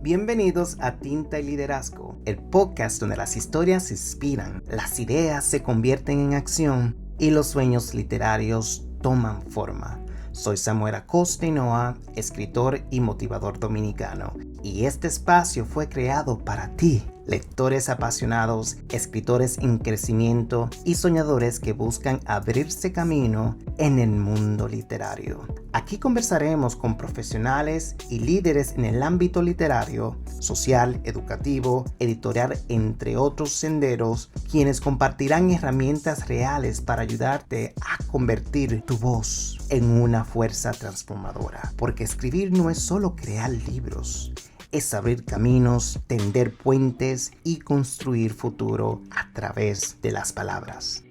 Bienvenidos a Tinta y Liderazgo, el podcast donde las historias se inspiran, las ideas se convierten en acción y los sueños literarios toman forma. Soy Samuel Acosta Hinoa, escritor y motivador dominicano, y este espacio fue creado para ti, lectores apasionados, escritores en crecimiento y soñadores que buscan abrirse camino en el mundo literario. Aquí conversaremos con profesionales y líderes en el ámbito literario, social, educativo, editorial, entre otros senderos, quienes compartirán herramientas reales para ayudarte a convertir tu voz en una fuerza transformadora. Porque escribir no es solo crear libros, es abrir caminos, tender puentes y construir futuro a través de las palabras.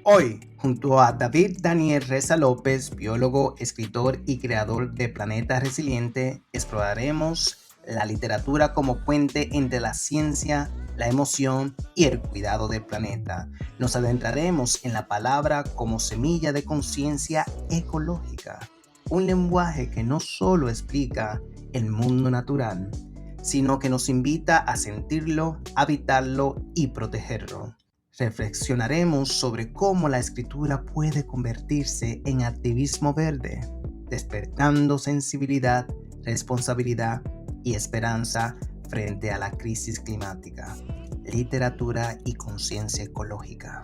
Hoy, junto a David Daniel Reza López, biólogo, escritor y creador de Planeta Resiliente, exploraremos la literatura como puente entre la ciencia, la emoción y el cuidado del planeta. Nos adentraremos en la palabra como semilla de conciencia ecológica, un lenguaje que no solo explica el mundo natural, sino que nos invita a sentirlo, habitarlo y protegerlo. Reflexionaremos sobre cómo la escritura puede convertirse en activismo verde, despertando sensibilidad, responsabilidad y esperanza frente a la crisis climática. Literatura y conciencia ecológica.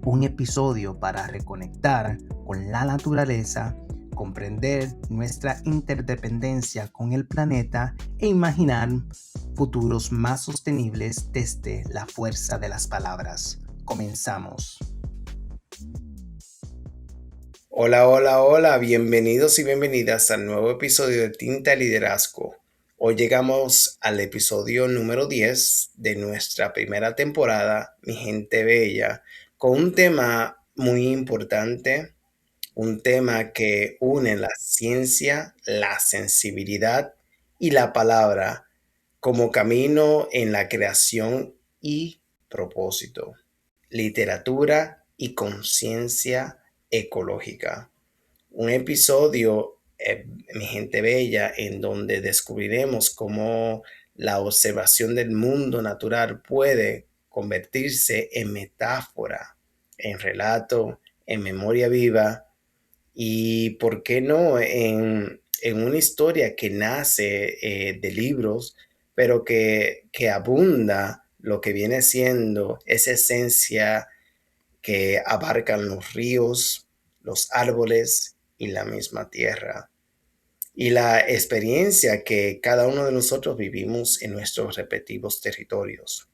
Un episodio para reconectar con la naturaleza, comprender nuestra interdependencia con el planeta e imaginar futuros más sostenibles desde la fuerza de las palabras. Comenzamos. Hola, bienvenidos y bienvenidas al nuevo episodio de Tinta y Liderazgo. Hoy llegamos al episodio número 10 de nuestra primera temporada, Mi Gente Bella, con un tema muy importante, un tema que une la ciencia, la sensibilidad y la palabra como camino en la creación y propósito, literatura y conciencia ecológica. Un episodio, Mi Gente Bella, en donde descubriremos cómo la observación del mundo natural puede convertirse en metáfora, en relato, en memoria viva y, ¿por qué no?, en una historia que nace de libros, pero que abunda lo que viene siendo esa esencia que abarcan los ríos, los árboles y la misma tierra. Y la experiencia que cada uno de nosotros vivimos en nuestros respectivos territorios.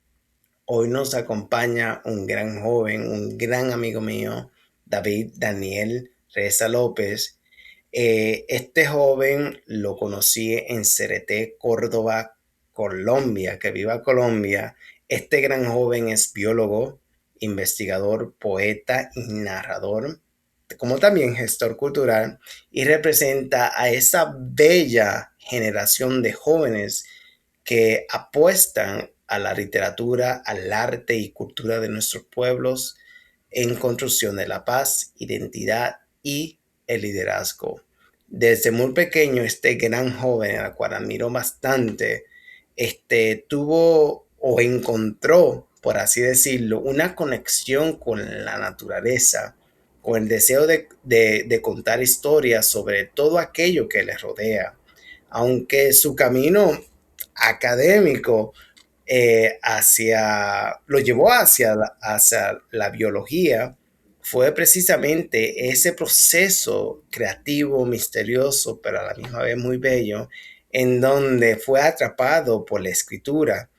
Hoy nos acompaña un gran joven, un gran amigo mío, David Daniel Reza López. Este joven lo conocí en Cereté, Córdoba, Colombia, que viva Colombia. Este gran joven es biólogo, investigador, poeta y narrador, como también gestor cultural, y representa a esa bella generación de jóvenes que apuestan a la literatura, al arte y cultura de nuestros pueblos en construcción de la paz, identidad y el liderazgo. Desde muy pequeño, este gran joven, al cual admiro bastante, tuvo o encontró, por así decirlo, una conexión con la naturaleza, con el deseo de contar historias sobre todo aquello que le rodea. Aunque su camino académico lo llevó hacia la biología, fue precisamente ese proceso creativo, misterioso, pero a la misma vez muy bello, en donde fue atrapado por la escritura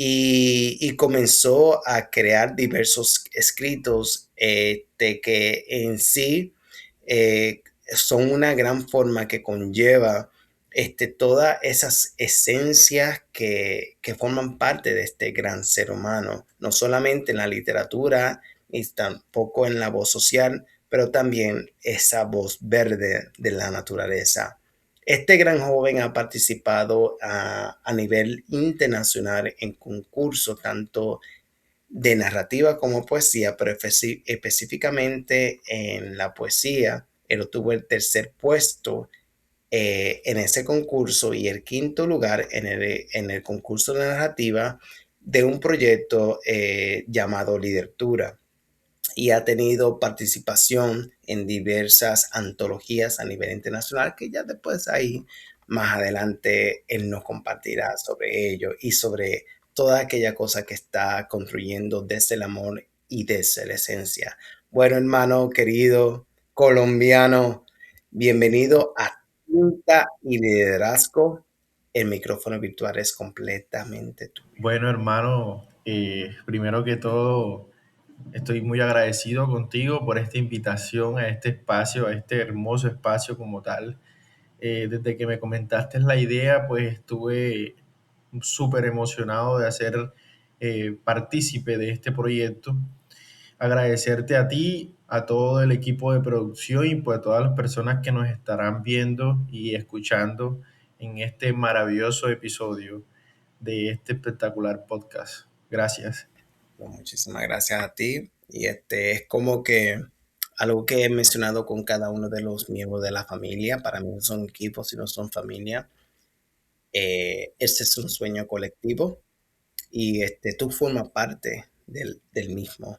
y comenzó a crear diversos escritos que en sí son una gran forma que conlleva todas esas esencias que forman parte de este gran ser humano, no solamente en la literatura, ni tampoco en la voz social, pero también esa voz verde de la naturaleza. Este gran joven ha participado a nivel internacional en concursos tanto de narrativa como poesía, pero específicamente en la poesía. Él obtuvo el tercer puesto en ese concurso y el quinto lugar en el concurso de narrativa de un proyecto llamado Lidertura y ha tenido participación en diversas antologías a nivel internacional que ya después ahí más adelante él nos compartirá sobre ello y sobre toda aquella cosa que está construyendo desde el amor y desde la esencia. Bueno, hermano querido colombiano, bienvenido a Tinta y Liderazgo. El micrófono virtual es completamente tuyo. Bueno, hermano, primero que todo, estoy muy agradecido contigo por esta invitación a este espacio, a este hermoso espacio como tal. Desde que me comentaste la idea, pues estuve súper emocionado de hacer partícipe de este proyecto. Agradecerte a ti, a todo el equipo de producción y pues a todas las personas que nos estarán viendo y escuchando en este maravilloso episodio de este espectacular podcast. Gracias. Bueno, muchísimas gracias a ti. Y este es como que algo que he mencionado con cada uno de los miembros de la familia. Para mí no son equipos, sino son familia. Este es un sueño colectivo y tú formas parte del mismo.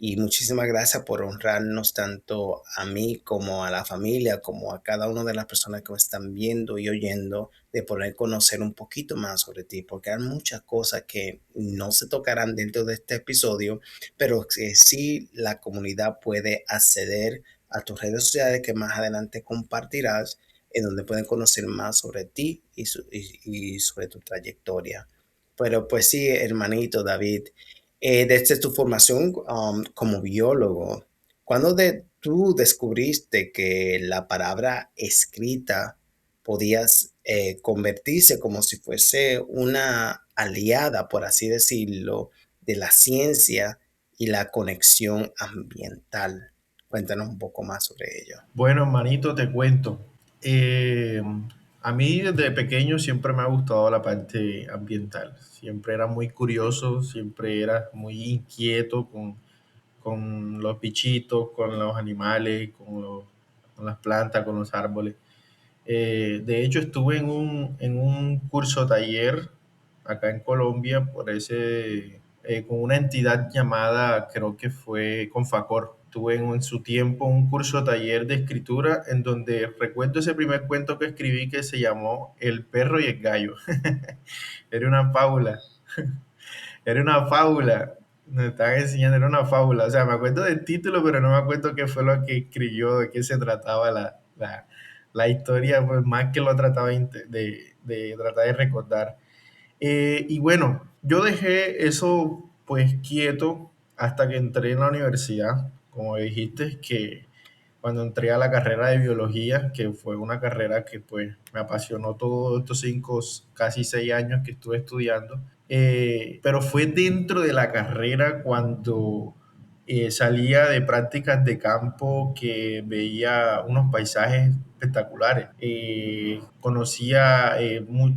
Y muchísimas gracias por honrarnos tanto a mí como a la familia, como a cada una de las personas que me están viendo y oyendo, de poder conocer un poquito más sobre ti, porque hay muchas cosas que no se tocarán dentro de este episodio, pero que sí la comunidad puede acceder a tus redes sociales que más adelante compartirás, en donde pueden conocer más sobre ti y sobre tu trayectoria. Pero pues sí, hermanito David, desde tu formación como biólogo, ¿cuándo tú descubriste que la palabra escrita podías convertirse como si fuese una aliada, por así decirlo, de la ciencia y la conexión ambiental? Cuéntanos un poco más sobre ello. Bueno, hermanito, te cuento. Eh, a mí desde pequeño siempre me ha gustado la parte ambiental. Siempre era muy curioso, siempre era muy inquieto con los bichitos, con los animales, con las plantas, con los árboles. De hecho, estuve en un curso taller acá en Colombia con una entidad llamada, creo que fue Confacor. Tuve en su tiempo un curso taller de escritura en donde recuerdo ese primer cuento que escribí que se llamó El perro y el gallo. Era una fábula. Era una fábula. Me estaban enseñando, era una fábula. O sea, me acuerdo del título, pero no me acuerdo qué fue lo que escribió, de qué se trataba la historia, pues más que lo trataba de tratar de recordar. Y bueno, yo dejé eso pues quieto hasta que entré en la universidad. Como dijiste, que cuando entré a la carrera de biología, que fue una carrera que pues me apasionó todos estos 5, casi 6 años que estuve estudiando. Pero fue dentro de la carrera cuando salía de prácticas de campo que veía unos paisajes espectaculares. Conocía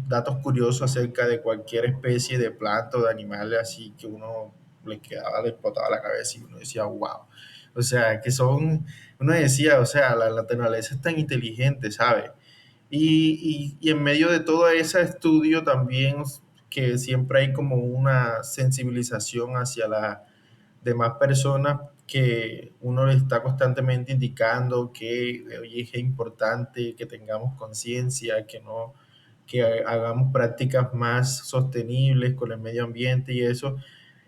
datos curiosos acerca de cualquier especie de planta o de animales, así que uno le quedaba, le explotaba la cabeza y uno decía, wow. O sea, uno decía, o sea, la naturaleza es tan inteligente, ¿sabes? Y en medio de todo ese estudio también que siempre hay como una sensibilización hacia las demás personas que uno le está constantemente indicando que oye, es importante que tengamos conciencia, que hagamos prácticas más sostenibles con el medio ambiente y eso.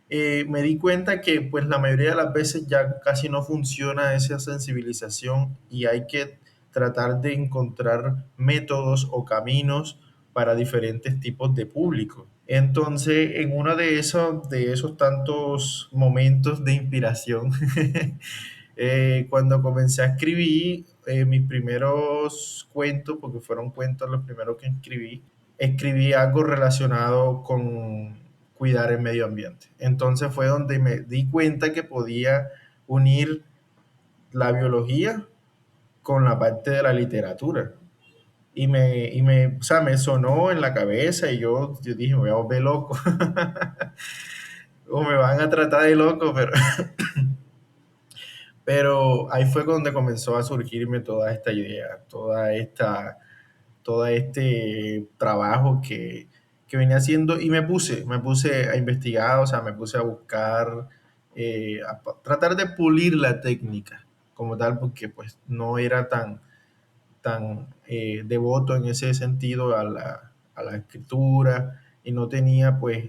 Me di cuenta que pues la mayoría de las veces ya casi no funciona esa sensibilización y hay que tratar de encontrar métodos o caminos para diferentes tipos de público. Entonces, en uno de esos tantos momentos de inspiración, cuando comencé a escribir mis primeros cuentos, porque fueron cuentos los primeros que escribí algo relacionado con cuidar el medio ambiente. Entonces fue donde me di cuenta que podía unir la biología con la parte de la literatura. O sea, me sonó en la cabeza y yo dije, me voy a volver loco. O me van a tratar de loco, pero ahí fue donde comenzó a surgirme toda esta idea, toda esta todo este trabajo que venía haciendo y me puse a investigar, o sea, me puse a buscar, tratar de pulir la técnica como tal, porque pues no era tan devoto en ese sentido a la escritura y no tenía pues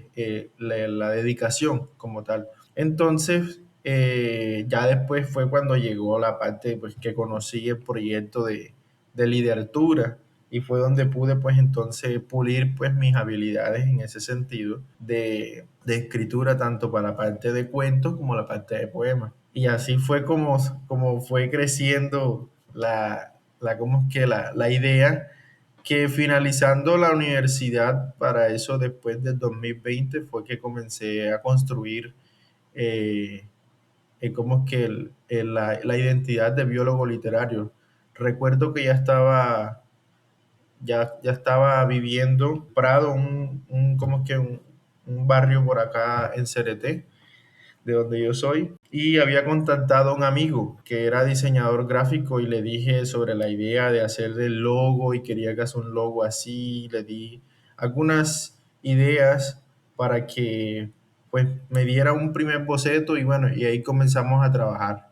la dedicación como tal. Entonces, ya después fue cuando llegó la parte pues que conocí el proyecto de literatura y fue donde pude pues entonces pulir pues mis habilidades en ese sentido de escritura tanto para la parte de cuentos como la parte de poemas. Y así fue como fue creciendo ¿cómo es que la idea que finalizando la universidad para eso después del 2020 fue que comencé a construir eh, ¿cómo es que la identidad de biólogo literario? Recuerdo que ya estaba viviendo Prado, ¿cómo es que un barrio por acá en Cereté, de donde yo soy, y había contactado a un amigo que era diseñador gráfico y le dije sobre la idea de hacer el logo y quería que haga un logo así, le di algunas ideas para que pues me diera un primer boceto y bueno, y ahí comenzamos a trabajar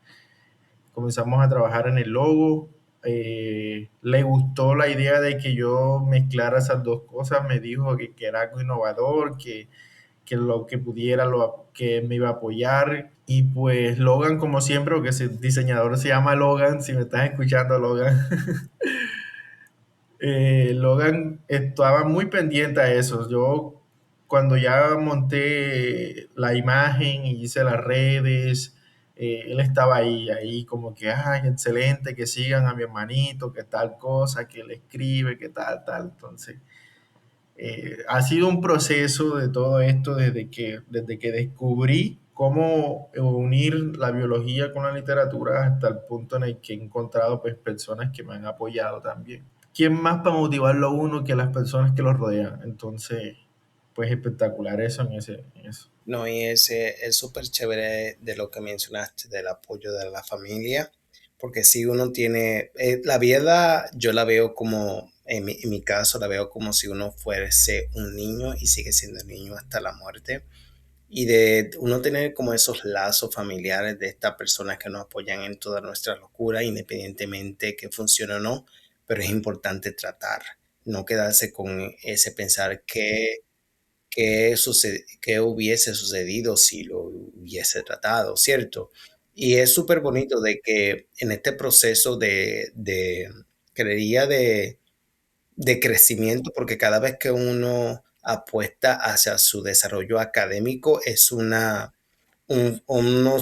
en el logo. Le gustó la idea de que yo mezclara esas dos cosas, me dijo que era algo innovador, que lo que pudiera, que me iba a apoyar. Y pues Logan, como siempre, porque ese diseñador se llama Logan, si me estás escuchando, Logan, Logan estaba muy pendiente a eso. Yo cuando ya monté la imagen y hice las redes, él estaba ahí como que, ay, excelente, que sigan a mi hermanito, que tal cosa, que él escribe, que tal. Entonces, ha sido un proceso de todo esto desde que descubrí cómo unir la biología con la literatura hasta el punto en el que he encontrado pues, personas que me han apoyado también. ¿Quién más para motivarlo a uno que las personas que lo rodean? Entonces, pues espectacular eso en eso. No, y ese es súper chévere de lo que mencionaste, del apoyo de la familia, porque si uno tiene, la vida yo la veo como, en mi caso, la veo como si uno fuese un niño y sigue siendo niño hasta la muerte. Y de uno tener como esos lazos familiares de estas personas que nos apoyan en toda nuestra locura, independientemente que funcione o no, pero es importante tratar, no quedarse con ese pensar qué hubiese sucedido si lo hubiese tratado, ¿cierto? Y es súper bonito de que en este proceso creería, de crecimiento, porque cada vez que uno apuesta hacia su desarrollo académico es unos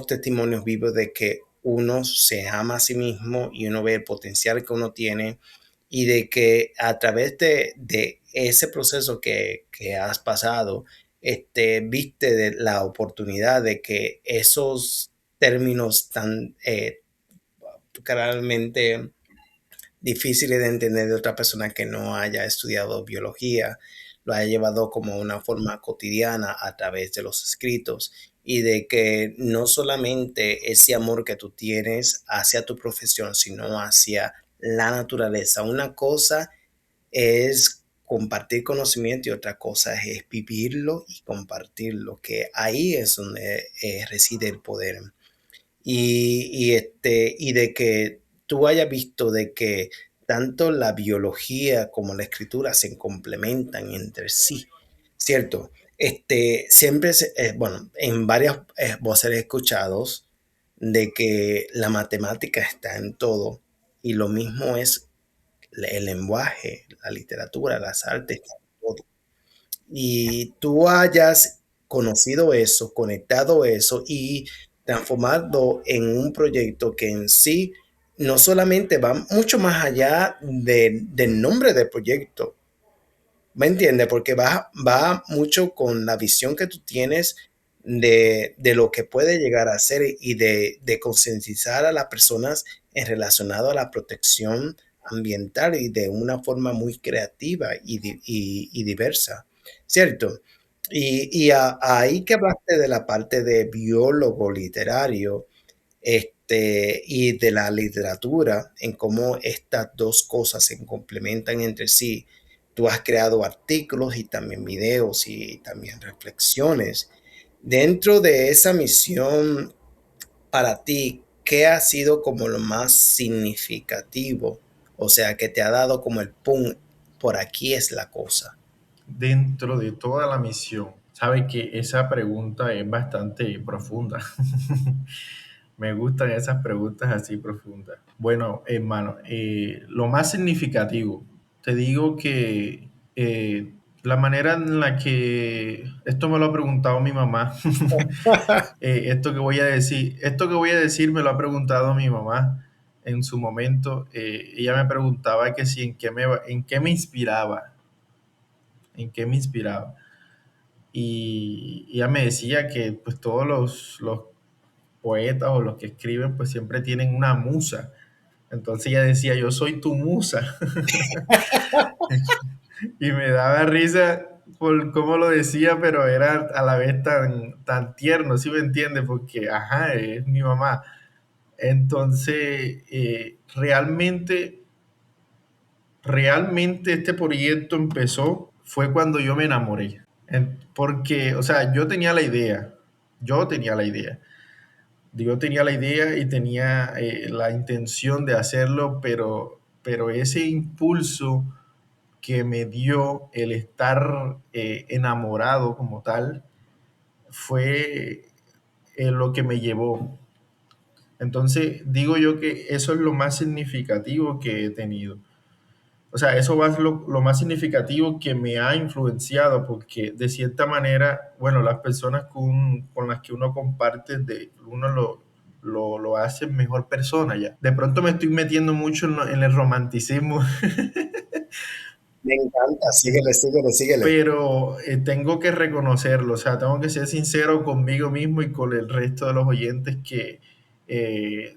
testimonios vivos de que uno se ama a sí mismo y uno ve el potencial que uno tiene y de que a través de ese proceso que has pasado, viste de la oportunidad de que esos términos tan claramente difíciles de entender de otra persona que no haya estudiado biología, lo haya llevado como una forma cotidiana a través de los escritos y de que no solamente ese amor que tú tienes hacia tu profesión, sino hacia la naturaleza. Una cosa es compartir conocimiento y otra cosa es vivirlo y compartirlo, que ahí es donde reside el poder. Y de que tú hayas visto de que tanto la biología como la escritura se complementan entre sí, ¿cierto? Siempre, bueno, en varias voces he escuchado de que la matemática está en todo y lo mismo es el lenguaje, la literatura, las artes, están en todo y tú hayas conocido eso, conectado eso y transformado en un proyecto que en sí no solamente va mucho más allá del nombre del proyecto, ¿me entiendes? Porque va mucho con la visión que tú tienes de lo que puede llegar a ser y de concientizar a las personas en relacionado a la protección ambiental y de una forma muy creativa y diversa, ¿cierto? Ahí que hablaste de la parte de biólogo literario, y de la literatura, en cómo estas dos cosas se complementan entre sí. Tú has creado artículos y también videos y también reflexiones. Dentro de esa misión, para ti, ¿qué ha sido como lo más significativo? O sea, que te ha dado como el pum, por aquí es la cosa. Dentro de toda la misión, sabe que esa pregunta es bastante profunda. Me gustan esas preguntas así profundas. Bueno, hermano, lo más significativo, te digo que la manera en la que esto me lo ha preguntado mi mamá, esto que voy a decir me lo ha preguntado mi mamá en su momento. Ella me preguntaba que si en qué me inspiraba, en qué me inspiraba. Y ella me decía que pues todos los poetas o los que escriben pues siempre tienen una musa. Entonces ella decía, yo soy tu musa. Y me daba risa por cómo lo decía, pero era a la vez tan tierno, ¿sí me entiendes? Porque, ajá, es mi mamá. Entonces, realmente este proyecto empezó, fue cuando yo me enamoré. Porque, o sea, yo tenía la idea. Yo tenía la idea y tenía la intención de hacerlo, pero ese impulso que me dio el estar enamorado como tal fue lo que me llevó. Entonces, digo yo que eso es lo más significativo que he tenido. O sea, eso va a ser lo más significativo que me ha influenciado, porque de cierta manera, bueno, las personas con las que uno comparte, uno lo hace mejor persona ya. De pronto me estoy metiendo mucho en el romanticismo, Me encanta, síguele, síguele, síguele. pero tengo que reconocerlo, o sea, tengo que ser sincero conmigo mismo y con el resto de los oyentes que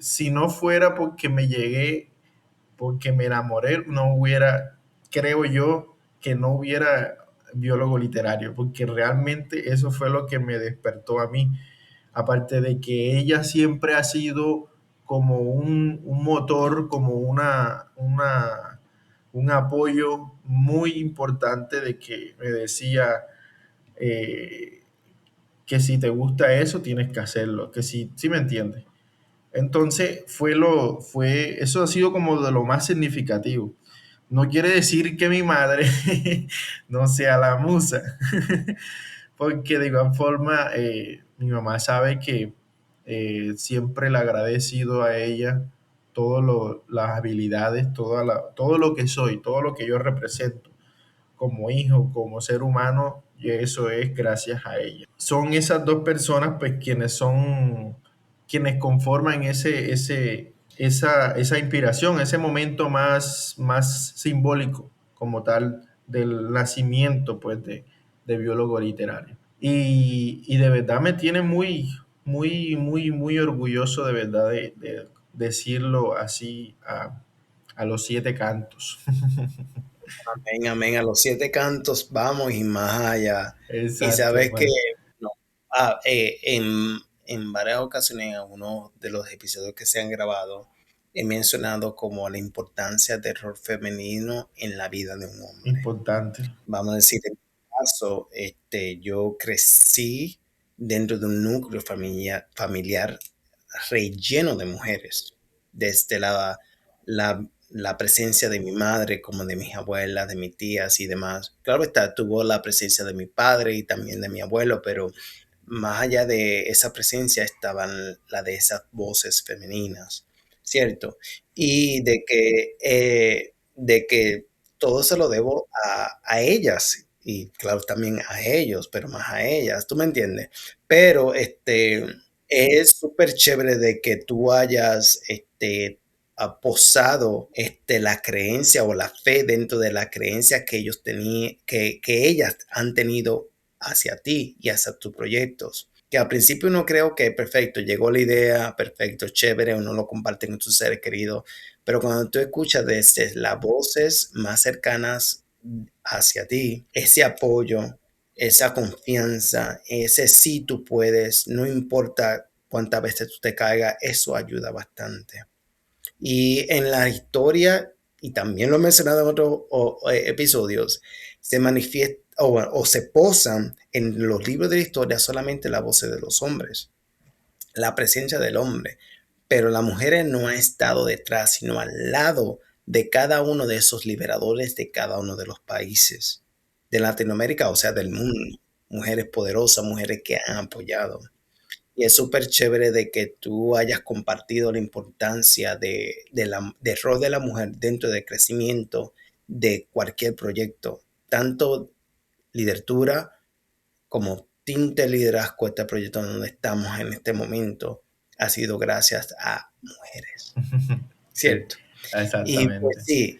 si no fuera porque me llegué, porque me enamoré, no hubiera, creo yo, que no hubiera biólogo literario, porque realmente eso fue lo que me despertó a mí, aparte de que ella siempre ha sido como un motor, como un apoyo muy importante de que me decía eh, que si te gusta eso tienes que hacerlo, que si me entiendes. Entonces eso ha sido como de lo más significativo. No quiere decir que mi madre no sea la musa, porque de igual forma mi mamá sabe que siempre le he agradecido a ella las habilidades, todo lo que soy, todo lo que yo represento como hijo, como ser humano, y eso es gracias a ella. Son esas dos personas pues quienes conforman esa inspiración, ese momento más simbólico como tal del nacimiento pues de biólogo literario. Y de verdad me tiene muy orgulloso de verdad de decirlo así a los siete cantos. Amén, amén. A los siete cantos vamos y más allá. Y Exacto, sabes que hermano. no, en varias ocasiones, en algunos de los episodios que se han grabado, he mencionado como la importancia del rol femenino en la vida de un hombre. Importante, Vamos a decir, en mi caso, yo crecí dentro de un núcleo familiar relleno de mujeres, desde la presencia de mi madre, como de mis abuelas, de mis tías y demás. Claro está, tuvo la presencia de mi padre y también de mi abuelo, pero más allá de esa presencia estaban la de esas voces femeninas, ¿cierto? Y de que todo se lo debo a ellas y claro también a ellos, pero más a ellas, ¿tú me entiendes? Pero es súper chévere de que tú hayas posado la creencia o la fe dentro de la creencia que ellos tenían, que ellas han tenido hacia ti y hacia tus proyectos. Que al principio uno creo que perfecto, llegó la idea, perfecto, chévere, uno lo comparte con tus seres queridos, pero cuando tú escuchas desde las voces más cercanas hacia ti, ese apoyo, esa confianza, ese sí tú puedes, no importa cuántas veces tú te caigas, eso ayuda bastante. Y en la historia, y también lo he mencionado en otros episodios, se manifiesta o se posan en los libros de la historia solamente las voces de los hombres, la presencia del hombre, pero la mujer no ha estado detrás, sino al lado de cada uno de esos liberadores de cada uno de los países de Latinoamérica, o sea, del mundo. Mujeres poderosas, mujeres que han apoyado. Y es súper chévere de que tú hayas compartido la importancia del rol de la mujer dentro del crecimiento de cualquier proyecto, tanto lideratura como tinte liderazgo. Este proyecto donde estamos en este momento ha sido gracias a mujeres, Sí, ¿cierto? Y pues exactamente. sí,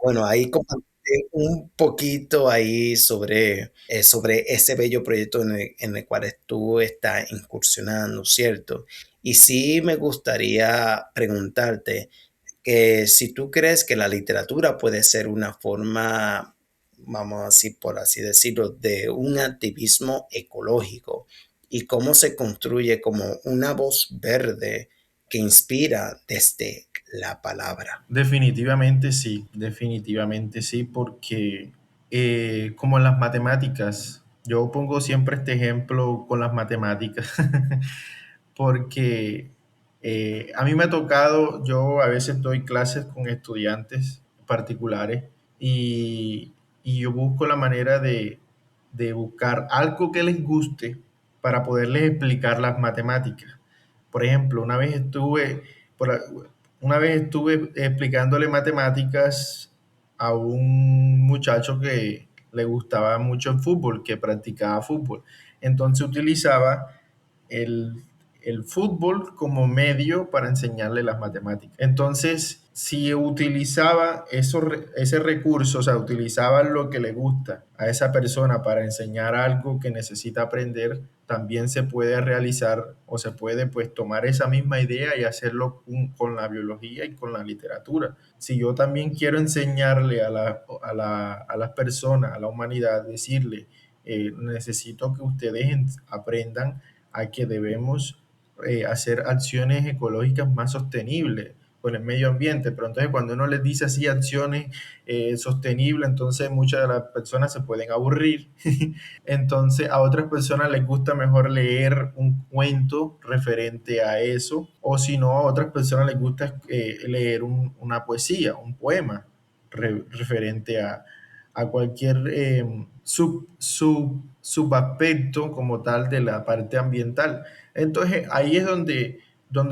bueno, ahí compartí un poquito ahí sobre ese bello proyecto en el cual tú estás incursionando, ¿cierto? Y sí me gustaría preguntarte que si tú crees que la literatura puede ser una forma, vamos así por así decirlo, de un activismo ecológico y cómo se construye como una voz verde que inspira desde la palabra. Definitivamente sí, porque como en las matemáticas, yo pongo siempre este ejemplo con las matemáticas, porque a mí me ha tocado, yo a veces doy clases con estudiantes particulares y, y yo busco la manera de buscar algo que les guste para poderles explicar las matemáticas. Por ejemplo, una vez estuve explicándole matemáticas a un muchacho que le gustaba mucho el fútbol, que practicaba fútbol. Entonces utilizaba el, el fútbol como medio para enseñarle las matemáticas. Entonces, si utilizaba ese recurso, o sea, utilizaba lo que le gusta a esa persona para enseñar algo que necesita aprender, también se puede realizar o se puede pues tomar esa misma idea y hacerlo con la biología y con la literatura. Si yo también quiero enseñarle a las personas, a la humanidad, decirle, necesito que ustedes aprendan a que debemos hacer acciones ecológicas más sostenibles con el medio ambiente, pero entonces cuando uno les dice así acciones sostenibles, entonces muchas de las personas se pueden aburrir. Entonces a otras personas les gusta mejor leer un cuento referente a eso, o si no, a otras personas les gusta leer una poesía, un poema referente a cualquier subaspecto como tal de la parte ambiental. Entonces ahí es donde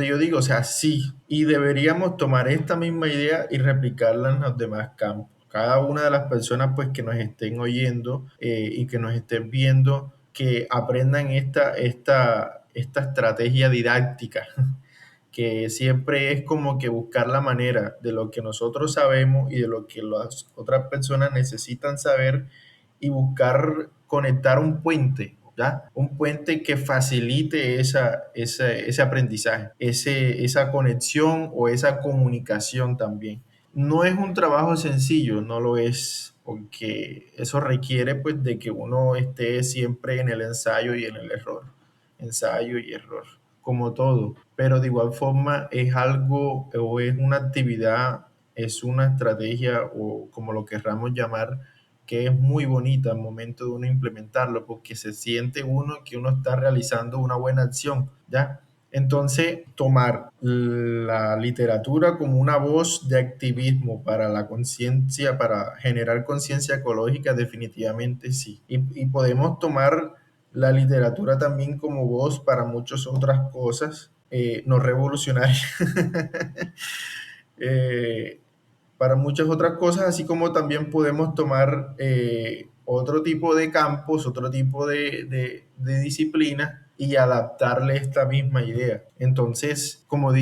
yo digo, o sea, sí, y deberíamos tomar esta misma idea y replicarla en los demás campos. Cada una de las personas pues que nos estén oyendo y que nos estén viendo, que aprendan esta estrategia didáctica, que siempre es como que buscar la manera de lo que nosotros sabemos y de lo que las otras personas necesitan saber y buscar conectar un puente, ¿ya? Un puente que facilite ese aprendizaje, esa conexión o esa comunicación también. No es un trabajo sencillo, no lo es, porque eso requiere pues de que uno esté siempre en el ensayo y en el error, ensayo y error, como todo, pero de igual forma es algo o es una actividad, es una estrategia o como lo querramos llamar, que es muy bonita al momento de uno implementarlo, porque se siente uno que uno está realizando una buena acción, ¿ya? Entonces, tomar la literatura como una voz de activismo para la conciencia, para generar conciencia ecológica, definitivamente sí. Y podemos tomar la literatura también como voz para muchas otras cosas, no revolucionarias, eh, para muchas otras cosas, así como también podemos tomar otro tipo de campos, otro tipo de disciplinas y adaptarle esta misma idea. Entonces, como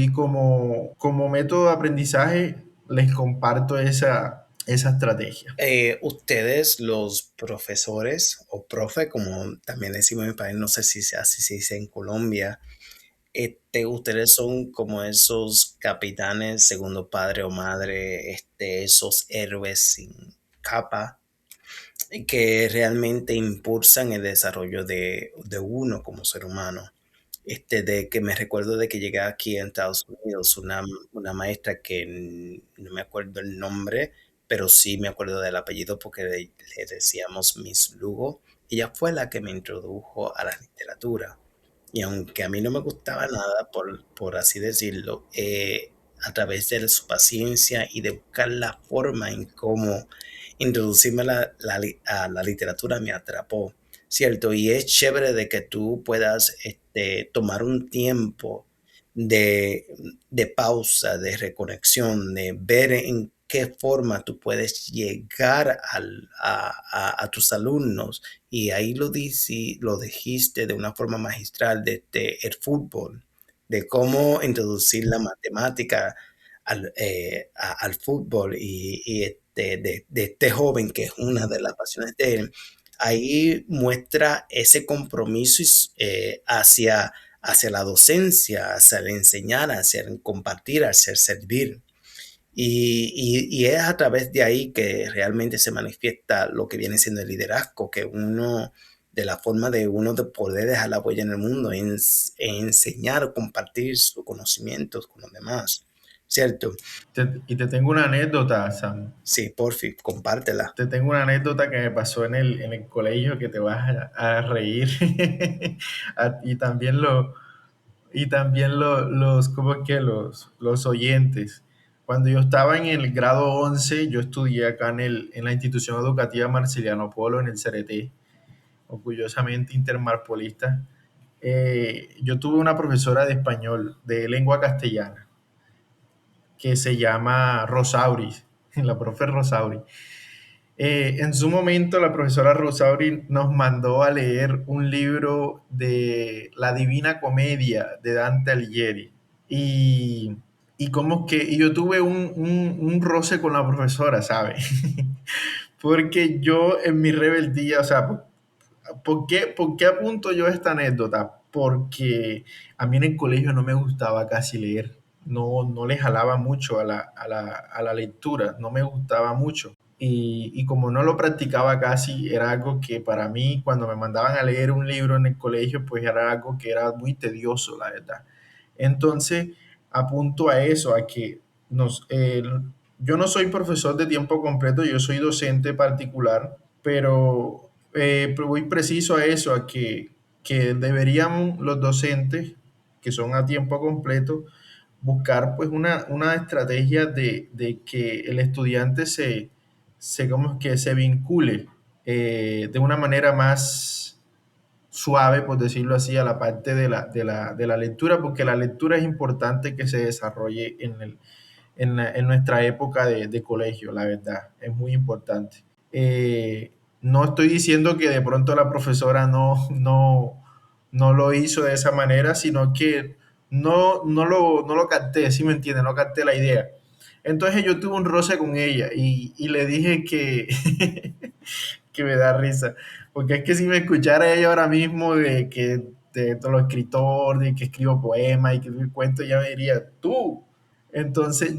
método de aprendizaje, les comparto esa estrategia. Ustedes, los profesores o profe, como también decimos en mi país, no sé si así se dice en Colombia, ustedes son como esos capitanes, segundo padre o madre, esos héroes sin capa que realmente impulsan el desarrollo de uno como ser humano. de que me recuerdo de que llegué aquí en Estados Unidos, una maestra que no me acuerdo el nombre, pero sí me acuerdo del apellido porque le decíamos Miss Lugo. Ella fue la que me introdujo a la literatura. Y aunque a mí no me gustaba nada, por así decirlo, a través de su paciencia y de buscar la forma en cómo introducirme a la literatura me atrapó, ¿cierto? Y es chévere de que tú puedas tomar un tiempo de, de pausa, de reconexión, de ver en qué forma tú puedes llegar a tus alumnos. Y ahí lo dijiste de una forma magistral, desde el fútbol, de cómo introducir la matemática al fútbol de este joven, que es una de las pasiones de él. Ahí muestra ese compromiso hacia la docencia, hacia el enseñar, hacia el compartir, hacia el servir. Y es a través de ahí que realmente se manifiesta lo que viene siendo el liderazgo, que uno, de la forma de uno de poder dejar la huella en el mundo, enseñar, compartir sus conocimientos con los demás, ¿cierto? Y te tengo una anécdota, Sam. Sí, porfi, compártela. Te tengo una anécdota que me pasó en el colegio que te vas a reír. Y también los, ¿cómo es que? Los oyentes. Cuando yo estaba en el grado 11, yo estudié acá en la institución educativa Marciliano Polo, en el CRT, orgullosamente intermarpolista. Yo tuve una profesora de español, de lengua castellana, que se llama Rosauri, la profe Rosauri. En su momento, la profesora Rosauri nos mandó a leer un libro de La Divina Comedia de Dante Alighieri. Y, y yo tuve un roce con la profesora, ¿sabes? Porque yo en mi rebeldía, o sea, ¿por qué apunto yo esta anécdota? Porque a mí en el colegio no me gustaba casi leer, no le jalaba mucho a la lectura, no me gustaba mucho. Y como no lo practicaba casi, era algo que para mí, cuando me mandaban a leer un libro en el colegio, pues era algo que era muy tedioso, la verdad. Entonces, apunto a eso, a que yo no soy profesor de tiempo completo, yo soy docente particular, pero voy preciso a eso, que deberían los docentes que son a tiempo completo buscar pues una estrategia de que el estudiante como es que se vincule de una manera más suave, por decirlo así, a la parte de la lectura, porque la lectura es importante que se desarrolle en nuestra época de colegio, la verdad, es muy importante. No estoy diciendo que de pronto la profesora no lo hizo de esa manera, sino que no lo capté, ¿sí me entienden? No capté la idea. Entonces yo tuve un roce con ella y le dije que me da risa, porque es que si me escuchara ella ahora mismo de todo lo escritor, de que escribo poemas y que cuento, ya me diría, tú. Entonces,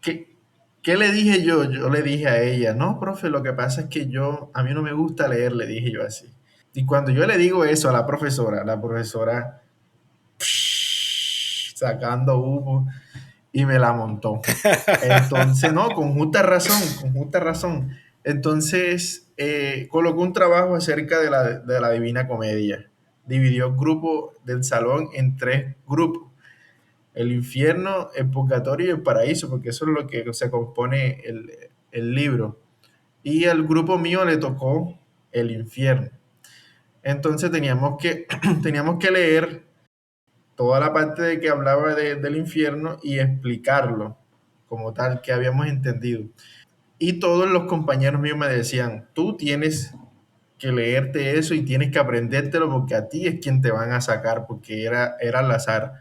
¿qué, qué le dije yo? Yo le dije a ella, no, profe, lo que pasa es que a mí no me gusta leer, le dije yo así. Y cuando yo le digo eso a la profesora sacando humo y me la montó. Entonces, no, con justa razón, con justa razón. Entonces, colocó un trabajo acerca de la Divina Comedia. Dividió el grupo del salón en tres grupos: el infierno, el purgatorio y el paraíso, porque eso es lo que se compone el libro. Y al grupo mío le tocó el infierno. Entonces teníamos que leer toda la parte de que hablaba del infierno y explicarlo como tal, que habíamos entendido. Y todos los compañeros míos me decían, tú tienes que leerte eso y tienes que aprendértelo porque a ti es quien te van a sacar, porque era al azar.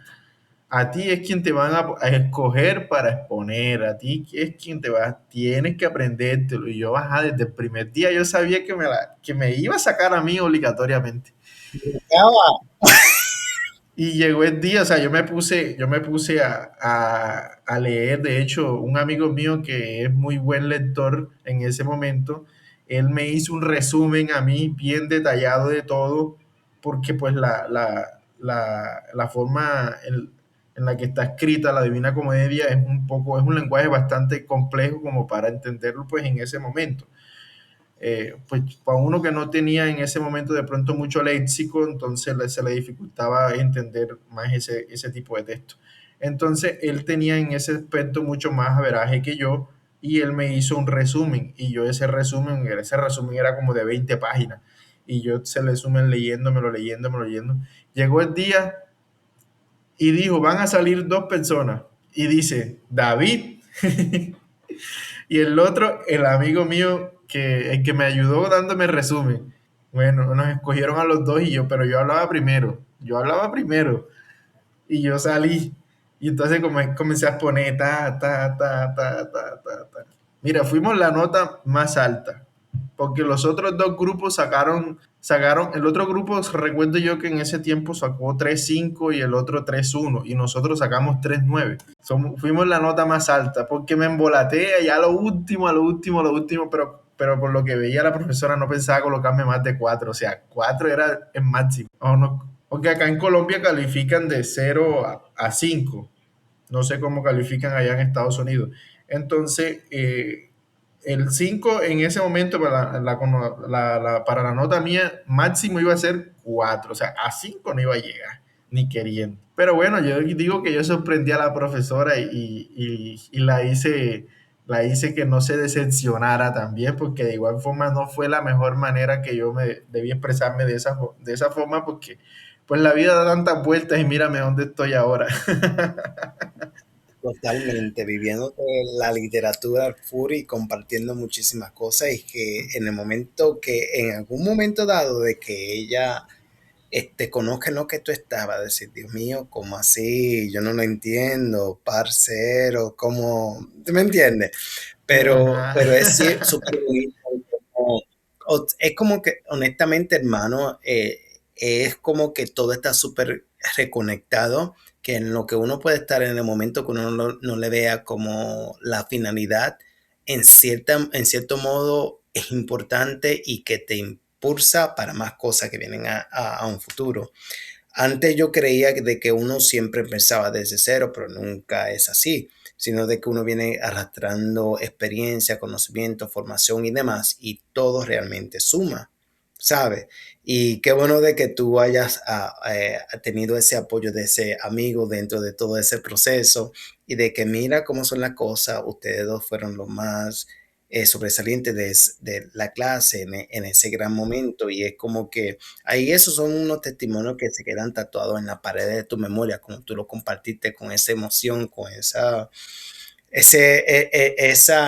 A ti es quien te van a escoger para exponer, a ti es quien tienes que aprendértelo. Y yo, ajá, desde el primer día yo sabía que me iba a sacar a mí obligatoriamente. Y llegó el día, o sea, yo me puse a leer. De hecho, un amigo mío que es muy buen lector en ese momento, él me hizo un resumen a mí bien detallado de todo, porque pues la forma en la que está escrita la Divina Comedia es un lenguaje bastante complejo como para entenderlo pues en ese momento. Pues para uno que no tenía en ese momento de pronto mucho léxico, entonces se le dificultaba entender más ese tipo de texto. Entonces él tenía en ese aspecto mucho más averaje que yo y él me hizo un resumen y yo ese resumen era como de 20 páginas y yo ese resumen leyendo. Llegó el día y dijo, van a salir dos personas y dice, David y el otro, el amigo mío, el que me ayudó dándome el resumen. Bueno, nos escogieron a los dos pero yo hablaba primero y yo salí. Y entonces comencé a exponer ta. Mira, fuimos la nota más alta, porque los otros dos grupos el otro grupo, recuerdo yo que en ese tiempo sacó 3.5 y el otro 3.1 y nosotros sacamos 3.9. Fuimos la nota más alta, porque me embolaté ya a lo último, pero por lo que veía la profesora no pensaba colocarme más de 4, o sea, 4 era el máximo. O no, porque acá en Colombia califican de 0 a 5. No sé cómo califican allá en Estados Unidos. Entonces, el 5 en ese momento para la nota mía máximo iba a ser 4. O sea, a 5 no iba a llegar, ni queriendo. Pero bueno, yo digo que yo sorprendí a la profesora y la hice que no se decepcionara también, porque de igual forma no fue la mejor manera que yo me debí expresarme de esa forma, porque pues la vida da tantas vueltas y mírame dónde estoy ahora. Totalmente, viviendo de la literatura al full y compartiendo muchísimas cosas y que en el momento que, en algún momento dado de que ella conozca en lo que tú estabas, decir, Dios mío, ¿cómo así? Yo no lo entiendo, parcero, ¿cómo? ¿Tú me entiendes? Ajá. Pero es súper bonito. Es como que, honestamente, hermano, es como que todo está súper reconectado, que en lo que uno puede estar en el momento que uno no le vea como la finalidad, en cierto modo es importante y que te impulsa para más cosas que vienen a un futuro. Antes yo creía de que uno siempre empezaba desde cero, pero nunca es así, sino de que uno viene arrastrando experiencia, conocimiento, formación y demás, y todo realmente suma, ¿sabes? Y qué bueno de que tú hayas tenido ese apoyo de ese amigo dentro de todo ese proceso y de que mira cómo son las cosas, ustedes dos fueron los más sobresalientes de la clase en ese gran momento y es como que ahí esos son unos testimonios que se quedan tatuados en la pared de tu memoria, como tú lo compartiste con esa emoción, con esa Ese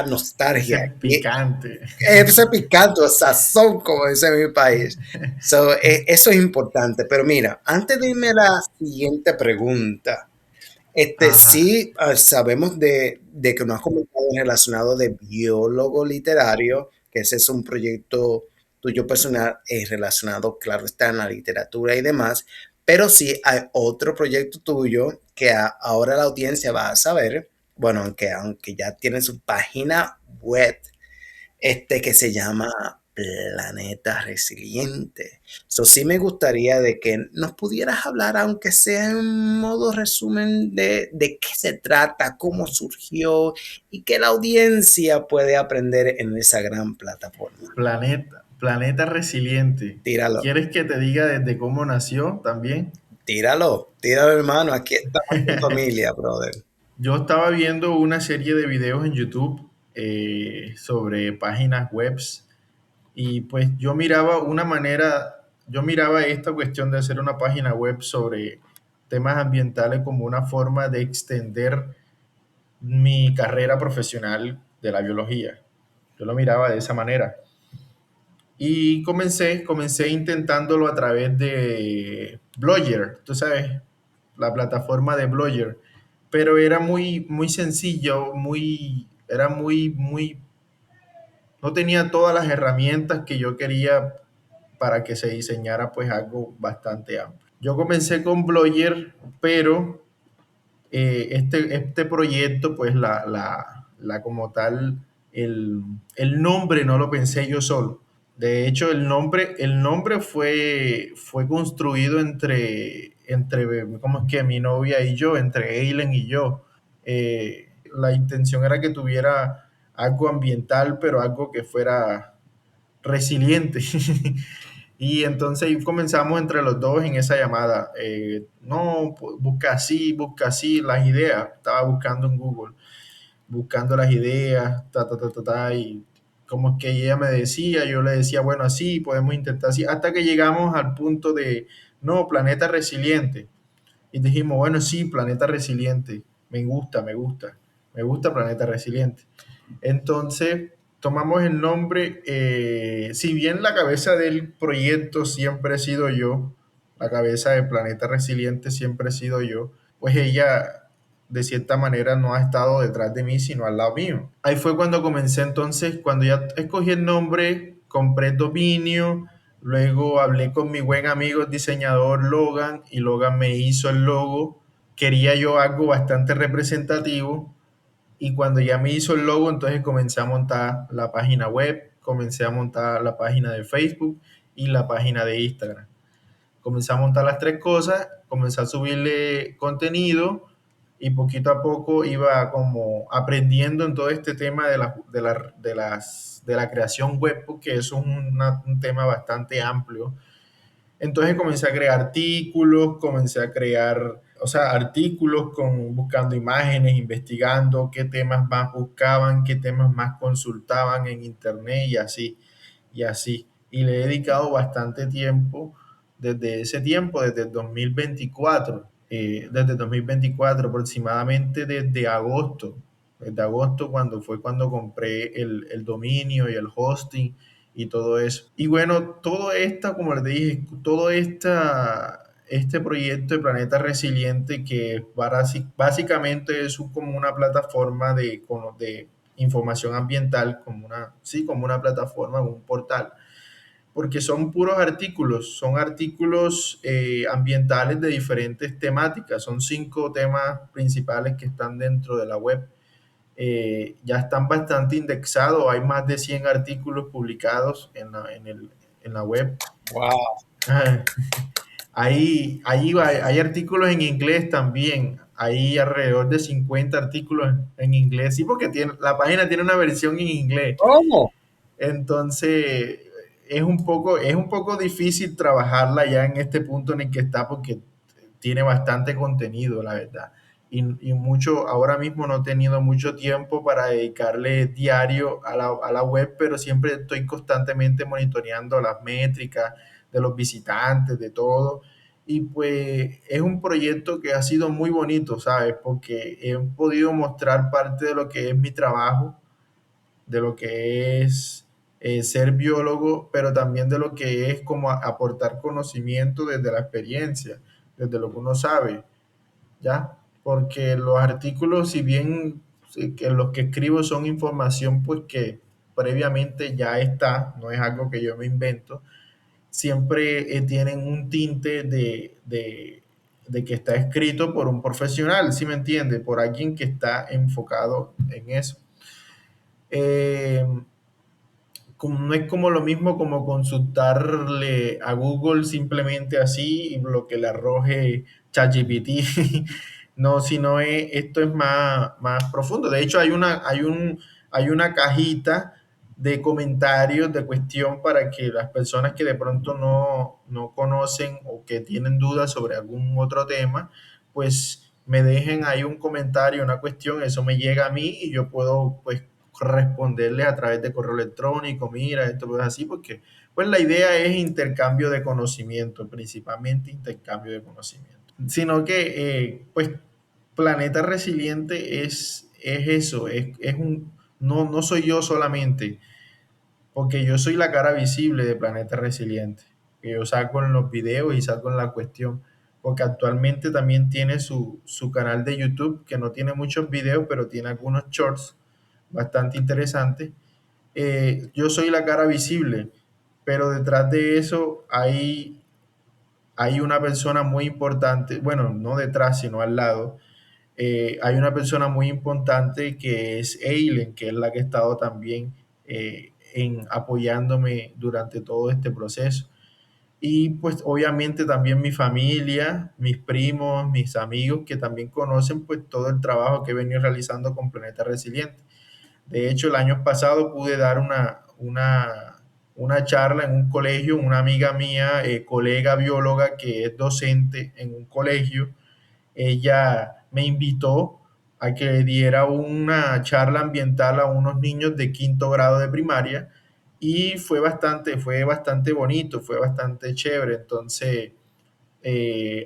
nostalgia. es Y picante. ese picante, sazón, como dice mi país. So, eso es importante. Pero mira, antes de irme a la siguiente pregunta, Ajá. sí, sabemos de que nos has comentado relacionado de biólogo literario, que ese es un proyecto tuyo personal relacionado, claro, está en la literatura y demás, pero sí hay otro proyecto tuyo que ahora la audiencia va a saber, bueno, aunque ya tiene su página web, que se llama Planeta Resiliente. So, sí me gustaría de que nos pudieras hablar, aunque sea en modo resumen, de qué se trata, cómo surgió y qué la audiencia puede aprender en esa gran plataforma. Planeta Resiliente. Tíralo, ¿Quieres que te diga desde cómo nació también? tíralo, hermano. Aquí estamos en familia, brother. Yo estaba viendo una serie de videos en YouTube sobre páginas webs y pues yo miraba esta cuestión de hacer una página web sobre temas ambientales como una forma de extender mi carrera profesional de la biología. Yo lo miraba de esa manera. Y comencé intentándolo a través de Blogger, tú sabes, la plataforma de Blogger. Pero era muy sencillo, no tenía todas las herramientas que yo quería para que se diseñara pues algo bastante amplio. Yo comencé con Blogger, pero este proyecto, pues como tal, el nombre no lo pensé yo solo. De hecho, el nombre fue construido ¿cómo es que? Mi novia y yo, entre Eileen y yo. La intención era que tuviera algo ambiental, pero algo que fuera resiliente. Y entonces ahí comenzamos entre los dos en esa llamada. No, pues, busca así las ideas. Estaba buscando en Google, buscando las ideas, y como es que ella me decía, yo le decía, bueno, así, podemos intentar así, hasta que llegamos al punto de, no, planeta resiliente. Y dijimos, bueno, sí, planeta resiliente, me gusta planeta resiliente. Entonces, tomamos el nombre, si bien la cabeza del proyecto siempre he sido yo, la cabeza del Planeta Resiliente siempre he sido yo, pues ella de cierta manera no ha estado detrás de mí, sino al lado mío. Ahí fue cuando comencé entonces, cuando ya escogí el nombre, compré el dominio, luego hablé con mi buen amigo el diseñador Logan y Logan me hizo el logo. Quería yo algo bastante representativo y cuando ya me hizo el logo, entonces comencé a montar la página web, comencé a montar la página de Facebook y la página de Instagram. Comencé a montar las tres cosas, comencé a subirle contenido y poquito a poco iba como aprendiendo en todo este tema de la creación web, porque eso es un tema bastante amplio. Entonces comencé a crear artículos, comencé a crear, o sea, artículos buscando imágenes, investigando qué temas más buscaban, qué temas más consultaban en internet y así, y así. Y le he dedicado bastante tiempo desde ese tiempo, desde el 2024, desde el 2024 aproximadamente desde agosto cuando compré el dominio y el hosting y todo eso. Y bueno, todo esto, como les dije, este proyecto de Planeta Resiliente que básicamente es como una plataforma de información ambiental, como una plataforma, un portal, porque son artículos ambientales de diferentes temáticas, son 5 temas principales que están dentro de la web. Ya están bastante indexados, hay más de 100 artículos publicados en la web. Wow. Hay artículos en inglés también, hay alrededor de 50 artículos en inglés, sí, porque la página tiene una versión en inglés. ¿Cómo? Entonces, es un poco difícil trabajarla ya en este punto en el que está porque tiene bastante contenido, la verdad. Y mucho, ahora mismo no he tenido mucho tiempo para dedicarle diario a la web, pero siempre estoy constantemente monitoreando las métricas de los visitantes, de todo. Y pues es un proyecto que ha sido muy bonito, ¿sabes? Porque he podido mostrar parte de lo que es mi trabajo, de lo que es ser biólogo, pero también de lo que es como aportar conocimiento desde la experiencia, desde lo que uno sabe, ¿ya? Porque los artículos, si bien que los que escribo son información, pues que previamente ya está, no es algo que yo me invento, siempre tienen un tinte de que está escrito por un profesional, ¿sí me entiende? Por alguien que está enfocado en eso. Eh, no es como lo mismo como consultarle a Google simplemente así y lo que le arroje ChatGPT. No, sino esto es más profundo. De hecho, hay una cajita de comentarios, de cuestión para que las personas que de pronto no conocen o que tienen dudas sobre algún otro tema, pues me dejen ahí un comentario, una cuestión, eso me llega a mí y yo puedo pues responderle a través de correo electrónico, mira, esto es así, porque pues la idea es intercambio de conocimiento, principalmente intercambio de conocimiento. Sino que, pues, Planeta Resiliente es eso, no soy yo solamente, porque yo soy la cara visible de Planeta Resiliente, que yo saco en los videos y saco en la cuestión, porque actualmente también tiene su canal de YouTube, que no tiene muchos videos, pero tiene algunos shorts bastante interesantes. Yo soy la cara visible, pero detrás de eso hay una persona muy importante, bueno, no detrás, sino al lado. Hay una persona muy importante que es Eileen, que es la que ha estado también apoyándome durante todo este proceso. y pues obviamente también mi familia, mis primos, mis amigos que también conocen pues todo el trabajo que he venido realizando con Planeta Resiliente. De hecho, el año pasado pude dar una charla en un colegio, una amiga mía, colega bióloga que es docente en un colegio, ella me invitó a que diera una charla ambiental a unos niños de quinto grado de primaria y fue bastante bonito, fue bastante chévere. Entonces,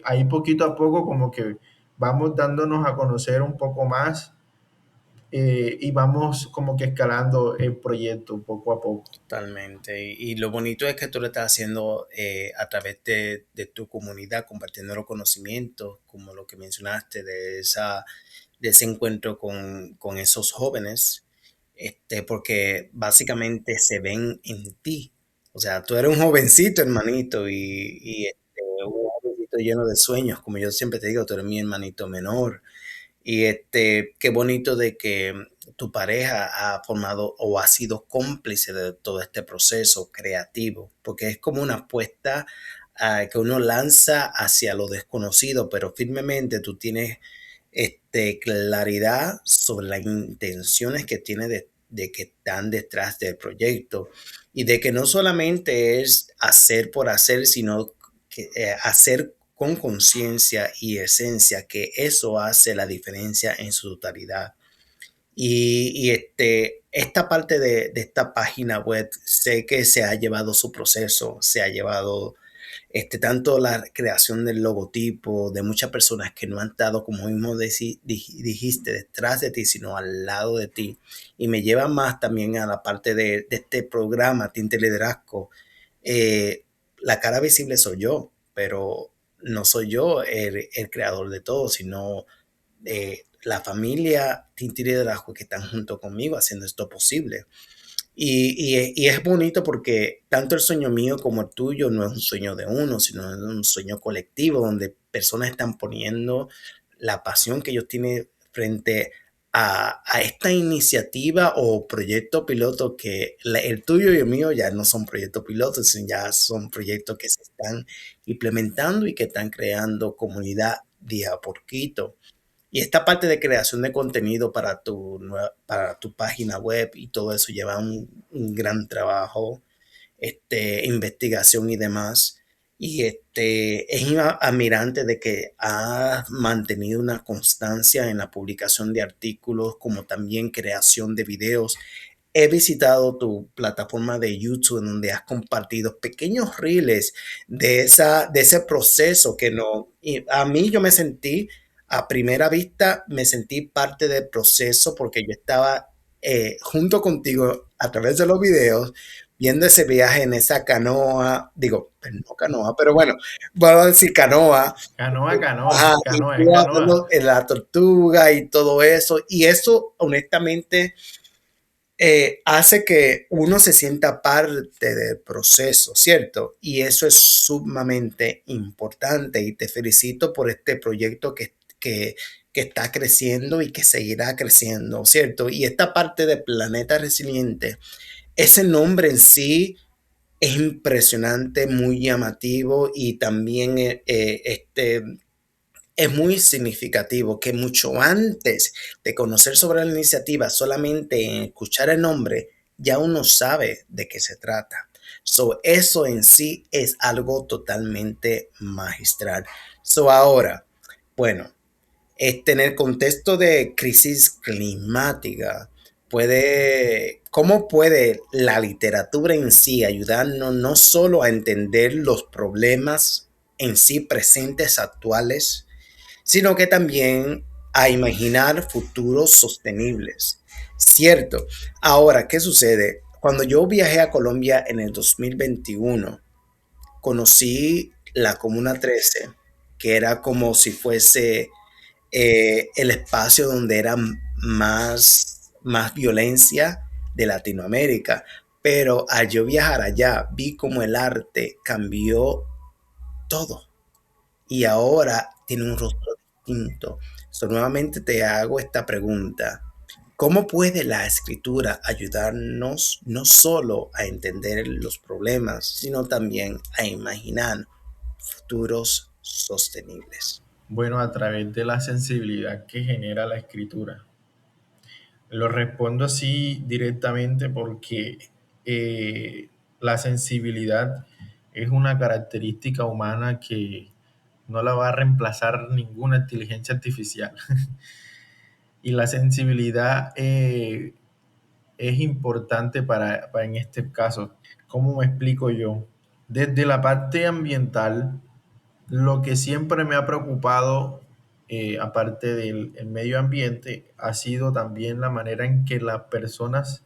ahí poquito a poco como que vamos dándonos a conocer un poco más, y vamos como que escalando el proyecto poco a poco. Totalmente. Y lo bonito es que tú lo estás haciendo a través de tu comunidad, compartiendo los conocimientos, como lo que mencionaste de ese encuentro con esos jóvenes, porque básicamente se ven en ti. O sea, tú eres un jovencito, hermanito, un jovencito lleno de sueños, como yo siempre te digo, tú eres mi hermanito menor. Y qué bonito de que tu pareja ha formado o ha sido cómplice de todo este proceso creativo, porque es como una apuesta que uno lanza hacia lo desconocido, pero firmemente tú tienes claridad sobre las intenciones que tiene de que están detrás del proyecto y de que no solamente es hacer por hacer, sino que hacer con conciencia y esencia, que eso hace la diferencia en su totalidad. Esta parte de esta página web, sé que se ha llevado su proceso, se ha llevado tanto la creación del logotipo, de muchas personas que no han estado, como mismo dijiste, detrás de ti, sino al lado de ti. Y me lleva más también a la parte de este programa, Tinte Liderazgo. La cara visible soy yo, pero no soy yo el creador de todo, sino la familia Tinte Liderazgo que están junto conmigo haciendo esto posible. Y es bonito porque tanto el sueño mío como el tuyo no es un sueño de uno, sino es un sueño colectivo donde personas están poniendo la pasión que ellos tienen frente a esta iniciativa o proyecto piloto que el tuyo y el mío ya no son proyectos pilotos, sino ya son proyectos que se están implementando y que están creando comunidad día por quito. Y esta parte de creación de contenido para tu página web y todo eso lleva un gran trabajo, investigación y demás. Y es admirante de que ha mantenido una constancia en la publicación de artículos, como también creación de videos. He visitado tu plataforma de YouTube en donde has compartido pequeños reels de ese proceso que no, y a mí yo me sentí, a primera vista, me sentí parte del proceso porque yo estaba junto contigo a través de los videos viendo ese viaje en esa canoa, digo, no canoa, pero bueno, voy a decir canoa. Ajá, y Canoa, es tú canoa. hablando en la tortuga y todo eso, y eso honestamente hace que uno se sienta parte del proceso, ¿cierto? Y eso es sumamente importante y te felicito por este proyecto que está creciendo y que seguirá creciendo, ¿cierto? Y esta parte de Planeta Resiliente, ese nombre en sí es impresionante, muy llamativo y también es muy significativo que mucho antes de conocer sobre la iniciativa, solamente en escuchar el nombre, ya uno sabe de qué se trata. Eso en sí es algo totalmente magistral. Ahora, bueno, en el contexto de crisis climática, ¿cómo puede la literatura en sí ayudarnos no solo a entender los problemas en sí presentes actuales, sino que también a imaginar futuros sostenibles? Cierto. Ahora, ¿qué sucede? Cuando yo viajé a Colombia en el 2021, conocí la Comuna 13, que era como si fuese el espacio donde era más violencia de Latinoamérica. Pero al yo viajar allá, vi como el arte cambió todo y ahora tiene un rostro distinto. Nuevamente te hago esta pregunta. ¿Cómo puede la escritura ayudarnos no solo a entender los problemas, sino también a imaginar futuros sostenibles? Bueno, a través de la sensibilidad que genera la escritura. Lo respondo así directamente porque la sensibilidad es una característica humana que no la va a reemplazar ninguna inteligencia artificial. Y la sensibilidad es importante para en este caso. ¿Cómo me explico yo? Desde la parte ambiental, lo que siempre me ha preocupado, aparte del el medio ambiente, ha sido también la manera en que las personas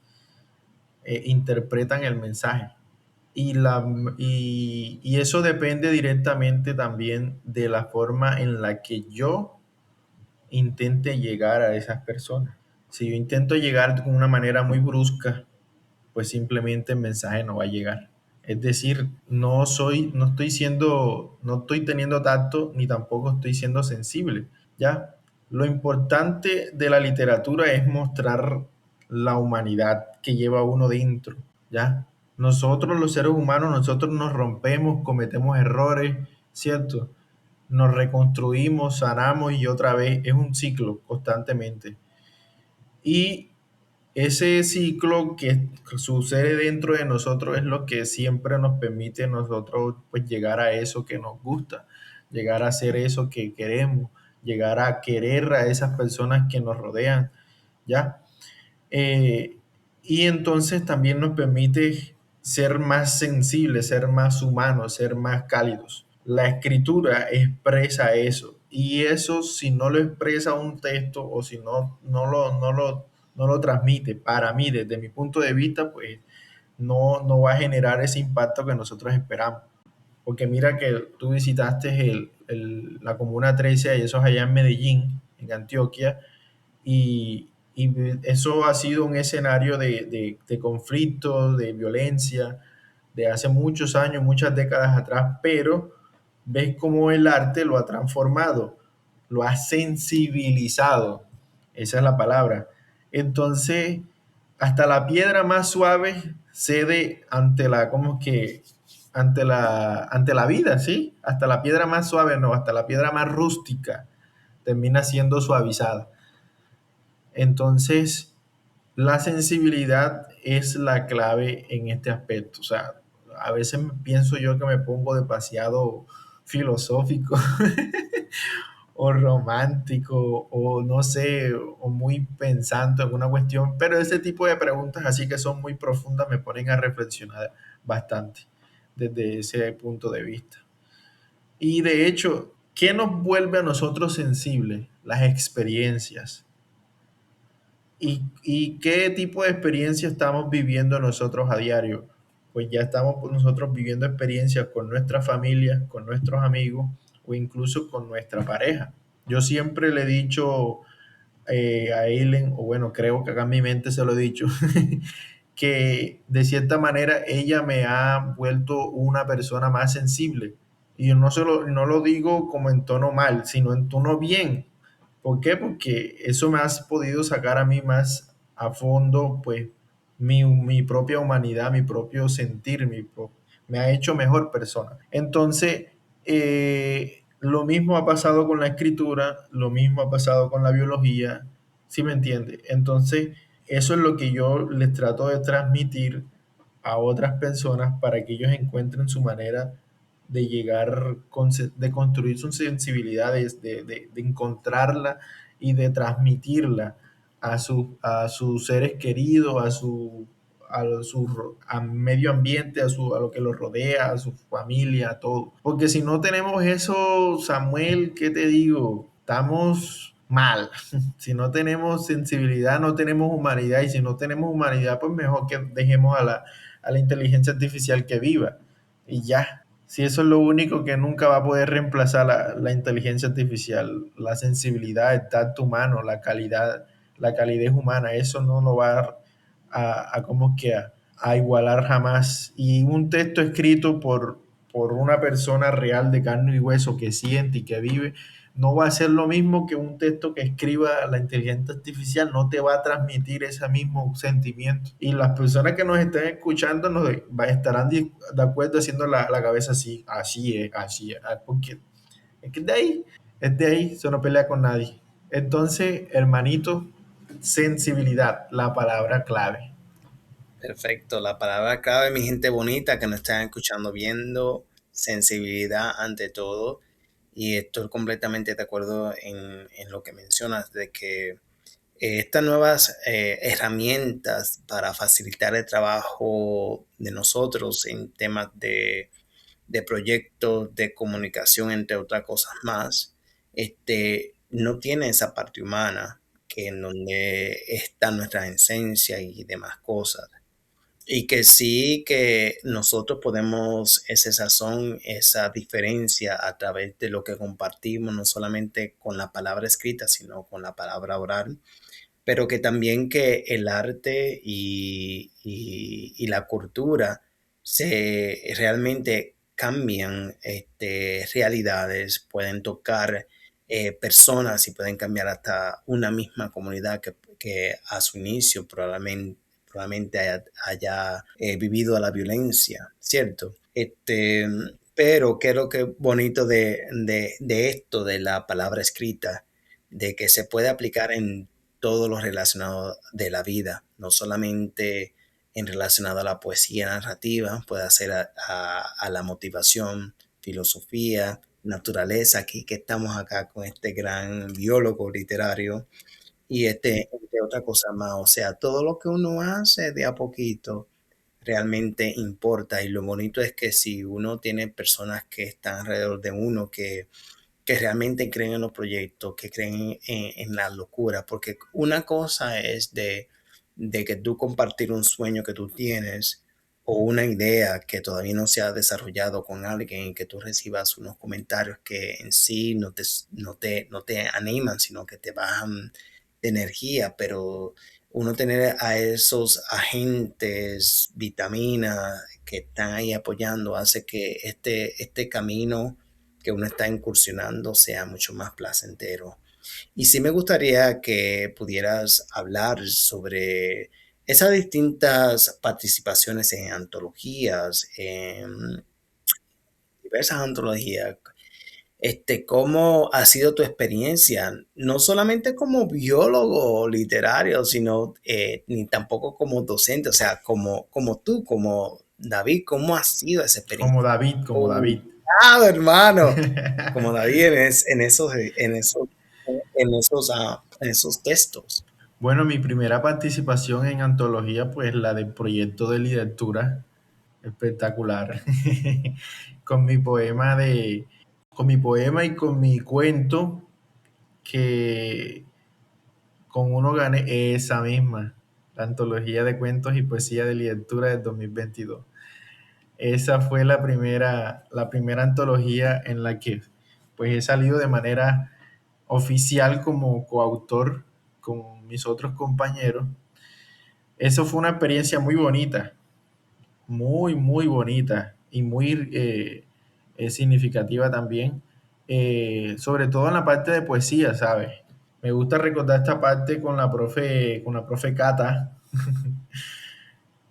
interpretan el mensaje. Y eso depende directamente también de la forma en la que yo intente llegar a esas personas. Si yo intento llegar de una manera muy brusca, pues simplemente el mensaje no va a llegar. Es decir, no estoy teniendo tacto ni tampoco estoy siendo sensible, ¿ya? Lo importante de la literatura es mostrar la humanidad que lleva uno dentro, ¿ya? Nosotros los seres humanos, nosotros nos rompemos, cometemos errores, ¿cierto? Nos reconstruimos, sanamos y otra vez es un ciclo constantemente. Y ese ciclo que sucede dentro de nosotros es lo que siempre nos permite nosotros pues llegar a eso que nos gusta, llegar a hacer eso que queremos, llegar a querer a esas personas que nos rodean, ¿ya? Eh, y entonces también nos permite ser más sensibles, ser más humanos, ser más cálidos. La escritura expresa eso. Y eso, si no lo expresa un texto o si no lo transmite, para mí, desde mi punto de vista, pues no va a generar ese impacto que nosotros esperamos. Porque mira que tú visitaste la Comuna 13 y eso es allá en Medellín, en Antioquia, y eso ha sido un escenario de conflicto, de violencia, de hace muchos años, muchas décadas atrás, pero ves cómo el arte lo ha transformado, lo ha sensibilizado, esa es la palabra. Entonces, hasta la piedra más suave cede ante la, como que, ante la vida, ¿sí? Hasta la piedra más suave, no, hasta la piedra más rústica termina siendo suavizada. Entonces, la sensibilidad es la clave en este aspecto. O sea, a veces pienso yo que me pongo demasiado filosófico o romántico o no sé, o muy pensante en una cuestión, pero ese tipo de preguntas así que son muy profundas me ponen a reflexionar bastante desde ese punto de vista. Y de hecho, ¿qué nos vuelve a nosotros sensibles? Las experiencias. ¿Y qué tipo de experiencia estamos viviendo nosotros a diario? Pues ya estamos nosotros viviendo experiencias con nuestra familia, con nuestros amigos o incluso con nuestra pareja. Yo siempre le he dicho a Eileen, o bueno, creo que acá en mi mente se lo he dicho, que de cierta manera ella me ha vuelto una persona más sensible. Y yo no lo digo como en tono mal, sino en tono bien. ¿Por qué? Porque eso me ha podido sacar a mí más a fondo, pues, mi propia humanidad, mi propio sentir, me ha hecho mejor persona. Entonces, lo mismo ha pasado con la escritura, lo mismo ha pasado con la biología, ¿sí me entiende? Entonces, eso es lo que yo les trato de transmitir a otras personas para que ellos encuentren su manera de llegar, de construir sus sensibilidades, de encontrarla y de transmitirla a sus seres queridos, a medio ambiente, a lo que los rodea, a su familia, a todo. Porque si no tenemos eso, Samuel, ¿qué te digo? Estamos mal. Si no tenemos sensibilidad, no tenemos humanidad. Y si no tenemos humanidad, pues mejor que dejemos a la inteligencia artificial que viva. Y ya. Si eso es lo único que nunca va a poder reemplazar la inteligencia artificial, la sensibilidad, el tacto humano, la calidez humana, eso no lo va como que a igualar jamás. Y un texto escrito por una persona real de carne y hueso que siente y que vive, no va a ser lo mismo que un texto que escriba la inteligencia artificial, no te va a transmitir ese mismo sentimiento. Y las personas que nos estén escuchando estarán de acuerdo haciendo la cabeza así, así es, porque es que es de ahí, eso no pelea con nadie. Entonces, hermanito, sensibilidad, la palabra clave. Perfecto, la palabra clave, mi gente bonita que nos están escuchando, viendo, sensibilidad ante todo. Y estoy completamente de acuerdo en lo que mencionas, de que estas nuevas herramientas para facilitar el trabajo de nosotros en temas de proyectos, de comunicación, entre otras cosas más, no tiene esa parte humana que en donde está nuestra esencia y demás cosas. Y que sí que nosotros podemos ese sazón, esa diferencia a través de lo que compartimos, no solamente con la palabra escrita, sino con la palabra oral, pero que también que el arte y la cultura se realmente cambian realidades, pueden tocar personas y pueden cambiar hasta una misma comunidad que a su inicio probablemente haya vivido la violencia, ¿cierto? Pero qué es lo que bonito de esto, de la palabra escrita, de que se puede aplicar en todo lo relacionado de la vida, no solamente en relacionado a la poesía narrativa, puede ser a la motivación, filosofía, naturaleza, aquí que estamos acá con este gran biólogo literario y entre otra cosa más, o sea, todo lo que uno hace de a poquito realmente importa y lo bonito es que si uno tiene personas que están alrededor de uno que realmente creen en los proyectos, que creen en la locura, porque una cosa es de que tú compartir un sueño que tú tienes o una idea que todavía no se ha desarrollado con alguien y que tú recibas unos comentarios que en sí no te animan, sino que te bajan de energía, pero uno tener a esos agentes, vitaminas que están ahí apoyando, hace que este camino que uno está incursionando sea mucho más placentero. Y sí me gustaría que pudieras hablar sobre esas distintas participaciones en antologías, en diversas antologías. ¿Cómo ha sido tu experiencia? No solamente como biólogo literario, sino ni tampoco como docente, o sea, como tú, como David, ¿cómo ha sido esa Como experiencia? David, como Oh, David. hermano, como David en esos textos. Bueno, mi primera participación en antología, pues la del proyecto de literatura, espectacular, con mi poema con mi poema y con mi cuento, que con uno gané esa misma, la antología de cuentos y poesía de literatura del 2022. Esa fue la primera antología en la que pues he salido de manera oficial como coautor con mis otros compañeros. Eso fue una experiencia muy bonita, muy bonita y muy significativa también, sobre todo en la parte de poesía, ¿sabes? Me gusta recordar esta parte con la profe Cata,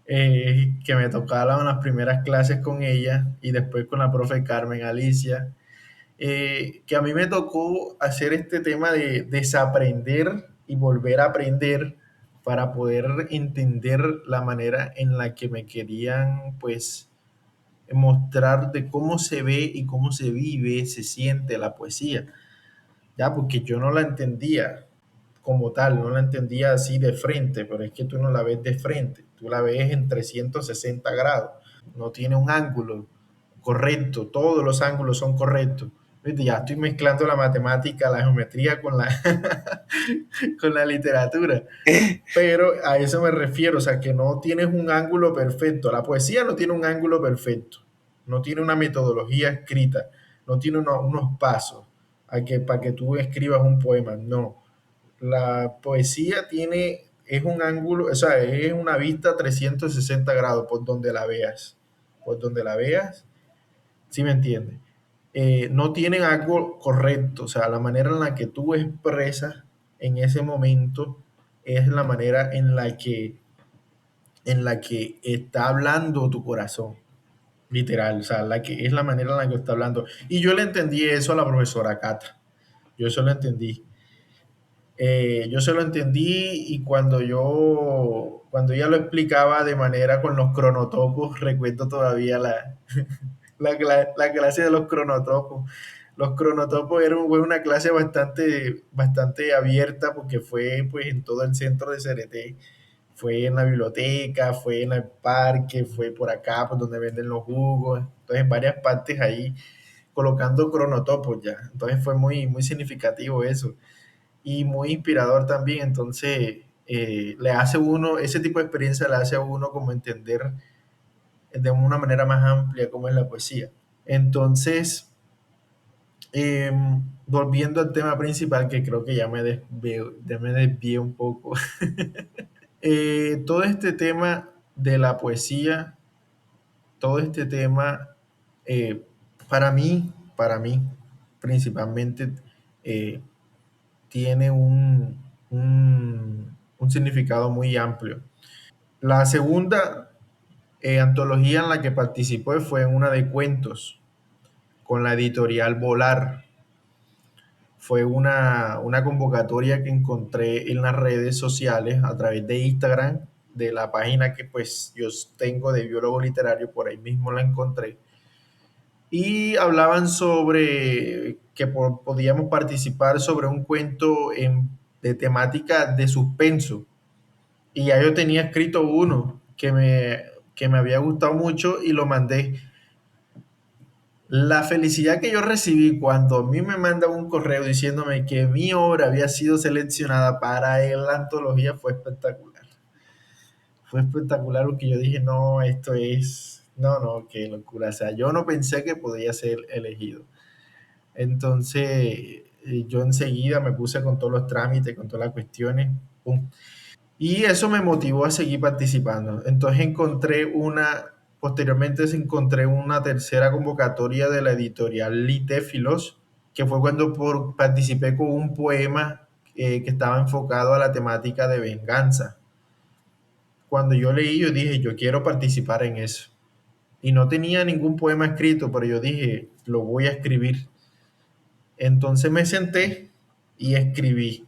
que me tocaban las primeras clases con ella y después con la profe Carmen Alicia, que a mí me tocó hacer este tema de desaprender y volver a aprender para poder entender la manera en la que me querían, pues, mostrar de cómo se ve y cómo se vive, se siente la poesía, ya, porque yo no la entendía como tal, no la entendía así de frente, pero es que tú no la ves de frente, tú la ves en 360 grados, no tiene un ángulo correcto, todos los ángulos son correctos. ¿Viste? Ya estoy mezclando la matemática, la geometría con con la literatura, pero a eso me refiero, o sea, que no tienes un ángulo perfecto. La poesía no tiene un ángulo perfecto, no tiene una metodología escrita, no tiene unos pasos para que tú escribas un poema, no. La poesía es un ángulo, o sea, es una vista 360 grados por donde la veas, ¿sí me entiendes? no tienen algo correcto, o sea, la manera en la que tú expresas en ese momento es la manera en la que está hablando tu corazón, literal, o sea, la que es la manera en la que está hablando. Y yo le entendí eso a la profesora Cata, yo eso lo entendí. Yo se lo entendí y cuando ella lo explicaba de manera con los cronotopos, recuerdo todavía la clase de los cronotopos. Los cronotopos fue una clase bastante abierta porque fue pues en todo el centro de CRT. Fue en la biblioteca, fue en el parque, fue por acá, por donde venden los jugos. Entonces, en varias partes ahí colocando cronotopos ya. Entonces fue muy significativo eso y muy inspirador también. Entonces, le hace uno, ese tipo de experiencia le hace a uno como entender de una manera más amplia cómo es la poesía. Entonces, eh, volviendo al tema principal, que creo que ya me desvié un poco, todo este tema de la poesía, todo este tema, eh, para mí, principalmente, eh, tiene un significado muy amplio. La segunda antología en la que participé fue en una de cuentos con la editorial Volar. Fue una convocatoria que encontré en las redes sociales a través de Instagram, de la página que pues yo tengo de biólogo literario, por ahí mismo la encontré. Y hablaban sobre que podíamos participar sobre un cuento de temática de suspenso. Y ya yo tenía escrito uno que me había gustado mucho y lo mandé. La felicidad que yo recibí cuando a mí me mandan un correo diciéndome que mi obra había sido seleccionada para la antología fue espectacular. Fue espectacular porque yo dije, no, no, qué locura. O sea, yo no pensé que podía ser elegido. Entonces, yo enseguida me puse con todos los trámites, con todas las cuestiones. Pum. Y eso me motivó a seguir participando. Entonces posteriormente encontré una tercera convocatoria de la editorial Litéfilos, que fue cuando participé con un poema que estaba enfocado a la temática de venganza. Cuando yo leí, yo dije, yo quiero participar en eso. Y no tenía ningún poema escrito, pero yo dije, lo voy a escribir. Entonces me senté y escribí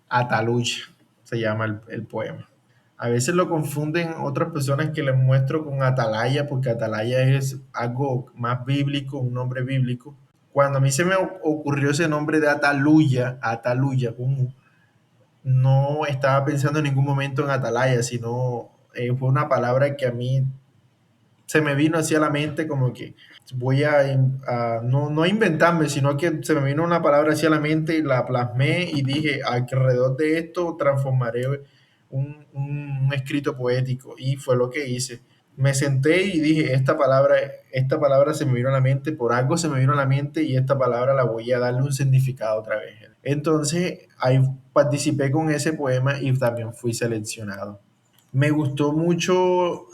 Atalucha, se llama el poema. A veces lo confunden otras personas que les muestro con atalaya, porque atalaya es algo más bíblico, un nombre bíblico. Cuando a mí se me ocurrió ese nombre de Ataluya, como no estaba pensando en ningún momento en atalaya, sino fue una palabra que a mí se me vino hacia la mente como que voy no a inventarme, sino que se me vino una palabra hacia la mente y la plasmé y dije, alrededor de esto transformaré un escrito poético y fue lo que hice. Me senté y dije, esta palabra se me vino a la mente, por algo se me vino a la mente y esta palabra la voy a darle un significado otra vez. Entonces ahí participé con ese poema y también fui seleccionado. Me gustó mucho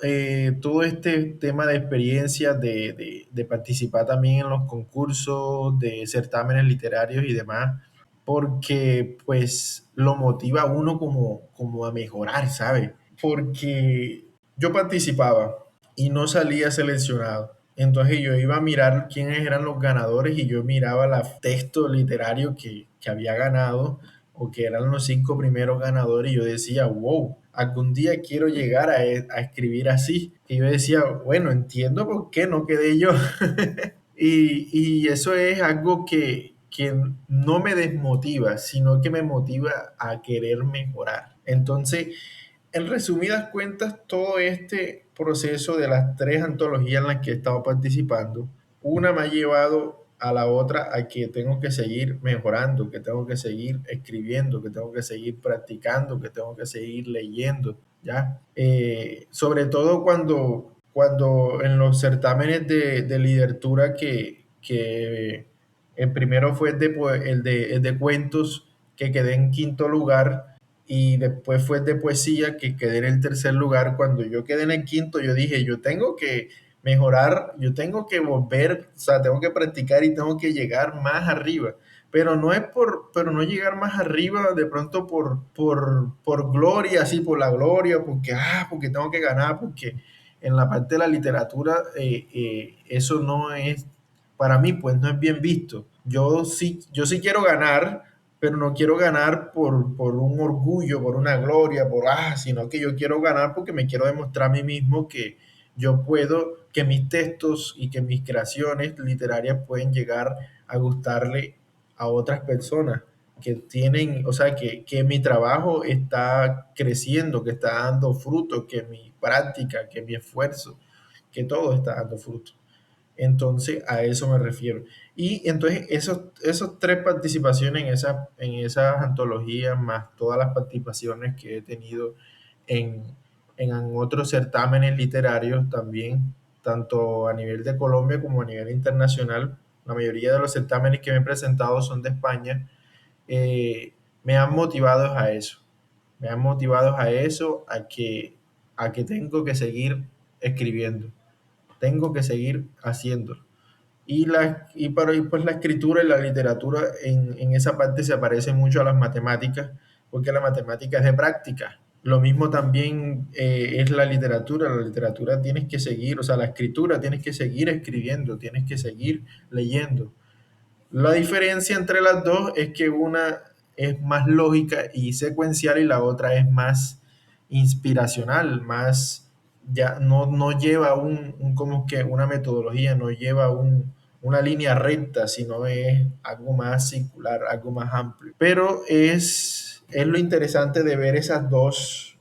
todo este tema de experiencias, de participar también en los concursos, de certámenes literarios y demás, porque pues lo motiva a uno como a mejorar, ¿sabes? Porque yo participaba y no salía seleccionado. Entonces yo iba a mirar quiénes eran los ganadores y yo miraba el texto literario que había ganado o que eran los 5 primeros ganadores y yo decía, wow, algún día quiero llegar a escribir así. Y yo decía, bueno, entiendo por qué no quedé yo. Y eso es algo que no me desmotiva, sino que me motiva a querer mejorar. Entonces, en resumidas cuentas, todo este proceso de las 3 antologías en las que he estado participando, una me ha llevado a la otra a que tengo que seguir mejorando, que tengo que seguir escribiendo, que tengo que seguir practicando, que tengo que seguir leyendo, ¿ya? Sobre todo cuando en los certámenes de literatura que el primero fue el de cuentos, que quedé en quinto lugar, y después fue de poesía que quedé en el tercer lugar. Cuando yo quedé en el quinto, yo dije, yo tengo que mejorar, yo tengo que volver, o sea, tengo que practicar y tengo que llegar más arriba. Pero no es pero no llegar más arriba de pronto por gloria, así, por la gloria, porque tengo que ganar, porque en la parte de la literatura eso no es, para mí, pues no es bien visto. Yo sí quiero ganar, pero no quiero ganar por un orgullo, por una gloria, sino que yo quiero ganar porque me quiero demostrar a mí mismo que yo puedo, que mis textos y que mis creaciones literarias pueden llegar a gustarle a otras personas que tienen, o sea, que mi trabajo está creciendo, que está dando fruto, que mi práctica, que mi esfuerzo, que todo está dando fruto. Entonces, a eso me refiero. Y entonces, esos tres participaciones en esas antologías, más todas las participaciones que he tenido en, en otros certámenes literarios también, tanto a nivel de Colombia como a nivel internacional, la mayoría de los certámenes que me he presentado son de España, me han motivado a eso. Me han motivado a eso, a que tengo que seguir escribiendo, tengo que seguir haciéndolo. Y pues la escritura y la literatura en esa parte se parece mucho a las matemáticas, porque la matemática es de práctica. Lo mismo también es la literatura tienes que seguir, o sea, la escritura tienes que seguir escribiendo, tienes que seguir leyendo. La diferencia entre las dos es que una es más lógica y secuencial y la otra es más inspiracional, más ya no lleva como que una metodología, no lleva una línea recta, sino es algo más circular, algo más amplio. Pero es lo interesante de ver esas dos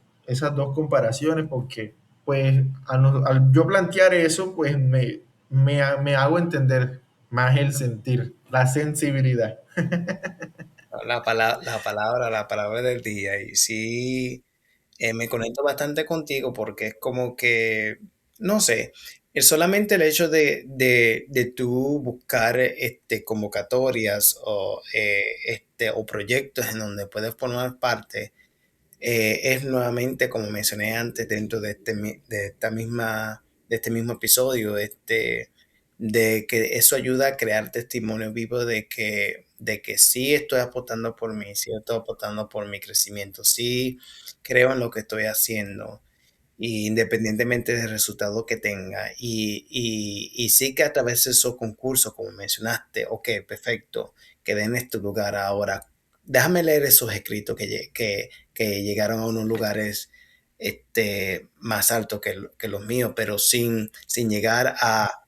comparaciones porque pues al yo plantear eso, pues me hago entender más el sentir, la sensibilidad. La palabra del día. Y sí, me conecto bastante contigo porque es como que, no sé, solamente el hecho de tú buscar convocatorias o proyectos en donde puedes formar parte, es nuevamente, como mencioné antes, dentro de este mismo episodio, de que eso ayuda a crear testimonio vivo de que sí estoy apostando por mí, sí estoy apostando por mi crecimiento, sí creo en lo que estoy haciendo, y independientemente del resultado que tenga. Y sí que a través de esos concursos, como mencionaste, ok, perfecto, quedé en este lugar ahora. Déjame leer esos escritos que llegaron a unos lugares más altos que los míos, pero sin llegar a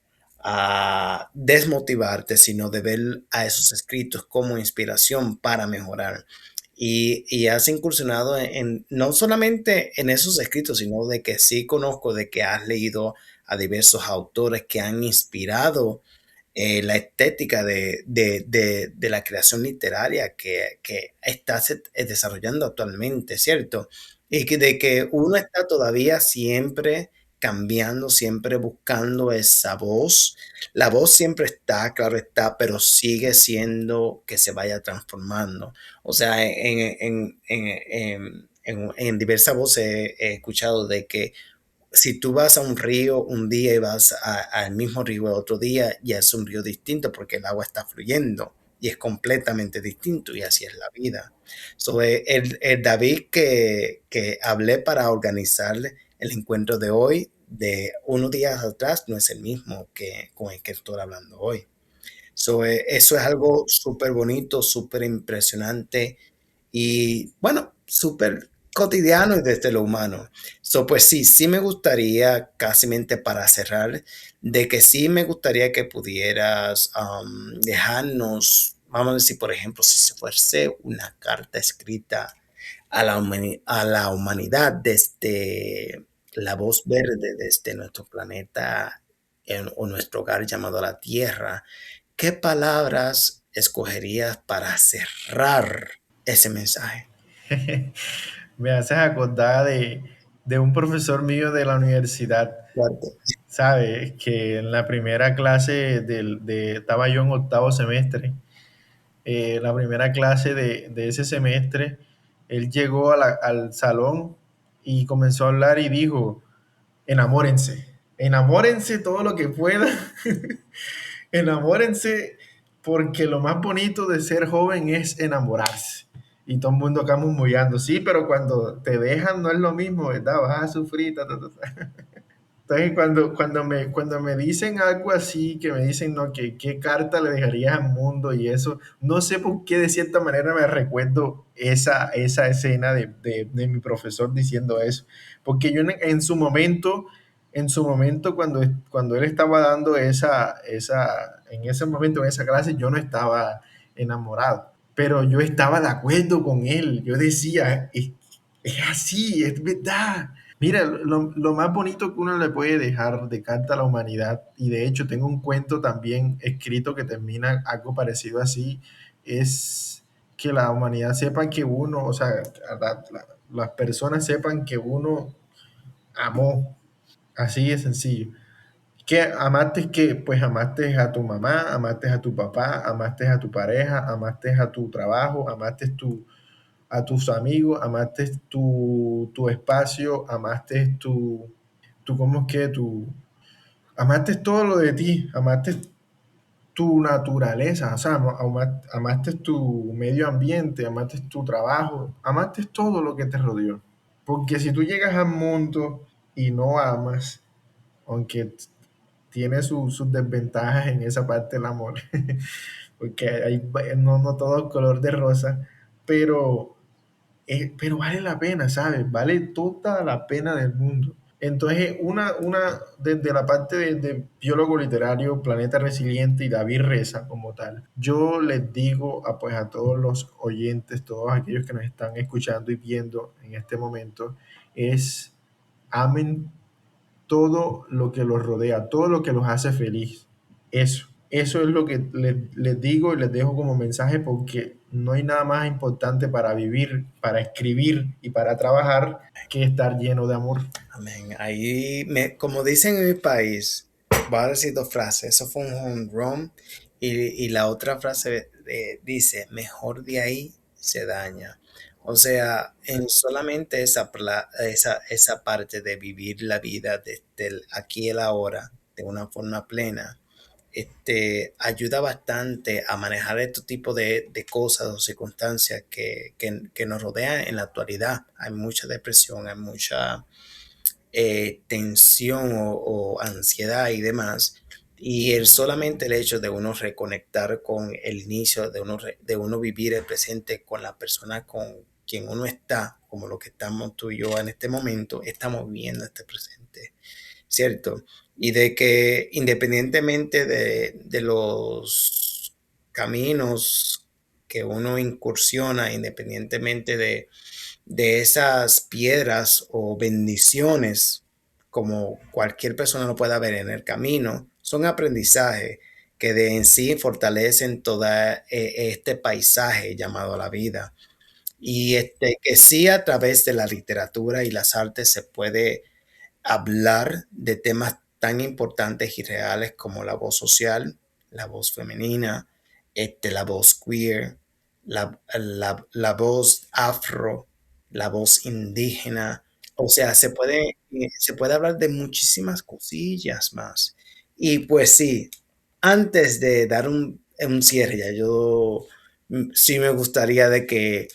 desmotivarte, sino de ver a esos escritos como inspiración para mejorar. Y has incursionado no solamente en esos escritos, sino de que sí conozco de que has leído a diversos autores que han inspirado la estética de la creación literaria que estás desarrollando actualmente, ¿cierto? Y de que uno está todavía siempre cambiando, siempre buscando esa voz. La voz siempre está, claro está, pero sigue siendo que se vaya transformando. O sea, en diversas voces he escuchado de que si tú vas a un río un día y vas al mismo río otro día, ya es un río distinto porque el agua está fluyendo y es completamente distinto, y así es la vida. El David que hablé para organizar el encuentro de hoy, de unos días atrás, no es el mismo que con el que estoy hablando hoy. Eso es algo súper bonito, súper impresionante y bueno, súper cotidiano y desde lo humano. Pues sí me gustaría, casi mente para cerrar, de que sí me gustaría que pudieras dejarnos, vamos a decir, por ejemplo, si se fuese una carta escrita a la humanidad desde la voz verde, desde nuestro planeta o nuestro hogar llamado la Tierra. ¿Qué palabras escogerías para cerrar ese mensaje? Me haces acordar de un profesor mío de la universidad, Fuerte. ¿sabes? Que en la primera clase estaba yo en octavo semestre, la primera clase de ese semestre, él llegó al salón y comenzó a hablar y dijo, enamórense. Enamórense todo lo que puedan. Enamórense porque lo más bonito de ser joven es enamorarse. Y todo el mundo acá murmullando, sí, pero cuando te dejan no es lo mismo, ¿verdad? Vas a sufrir, ta, ta, ta, ta. Entonces, cuando me dicen algo así, que me dicen, no, que qué carta le dejarías al mundo y eso, no sé por qué de cierta manera me recuerdo esa escena de mi profesor diciendo eso. Porque yo en su momento cuando él estaba dando en ese momento, en esa clase, yo no estaba enamorado, pero yo estaba de acuerdo con él. Yo decía, es así, es verdad. Mira, lo más bonito que uno le puede dejar de carta a la humanidad, y de hecho tengo un cuento también escrito que termina algo parecido así, es que la humanidad sepa que uno, o sea, las personas sepan que uno amó, así de sencillo. Que amaste que, pues amaste a tu mamá, amaste a tu papá, amaste a tu pareja, amaste a tu trabajo, amaste a tus amigos, amaste tu espacio, amaste ¿cómo es que? Amaste todo lo de ti, amaste tu naturaleza, o sea, amaste tu medio ambiente, amaste tu trabajo, amaste todo lo que te rodeó. Porque si tú llegas al mundo y no amas, aunque tiene sus desventajas en esa parte del amor, porque no todo es color de rosa, pero pero vale la pena, ¿sabes? Vale toda la pena del mundo. Entonces, desde la parte de biólogo literario, Planeta Resiliente y David Reza como tal, yo les digo a todos los oyentes, todos aquellos que nos están escuchando y viendo en este momento, es amen todo lo que los rodea, todo lo que los hace feliz. Eso es lo que les digo y les dejo como mensaje porque no hay nada más importante para vivir, para escribir y para trabajar que estar lleno de amor. Amén. Como dicen en mi país, voy a decir dos frases. Eso fue un home run. Y la otra frase dice, mejor de ahí se daña. O sea, en solamente esa parte de vivir la vida desde el aquí y el ahora de una forma plena, ayuda bastante a manejar este tipo de cosas o circunstancias que nos rodean en la actualidad. Hay mucha depresión, hay mucha tensión o ansiedad y demás. Y solamente el hecho de uno reconectar con el inicio, de uno vivir el presente con la persona con quien uno está, como lo que estamos tú y yo en este momento, estamos viviendo este presente, ¿cierto? Y de que independientemente de los caminos que uno incursiona, independientemente de esas piedras o bendiciones, como cualquier persona lo pueda ver en el camino, son aprendizajes que de en sí fortalecen todo este paisaje llamado la vida. Y que sí a través de la literatura y las artes se puede hablar de temas tan importantes y reales como la voz social, la voz femenina, la voz queer, la voz afro, la voz indígena. O sea, se puede hablar de muchísimas cosillas más. Y pues sí, antes de dar un cierre, ya yo sí me gustaría de que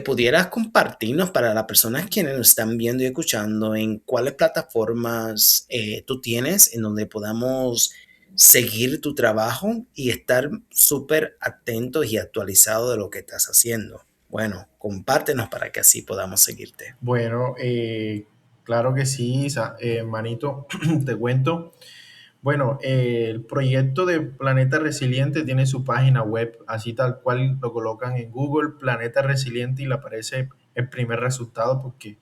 pudieras compartirnos para las personas quienes nos están viendo y escuchando en cuáles plataformas tú tienes en donde podamos seguir tu trabajo y estar súper atentos y actualizados de lo que estás haciendo. Bueno, compártenos para que así podamos seguirte. Bueno, claro que sí, manito, te cuento. Bueno, el proyecto de Planeta Resiliente tiene su página web, así tal cual lo colocan en Google, Planeta Resiliente, y le aparece el primer resultado porque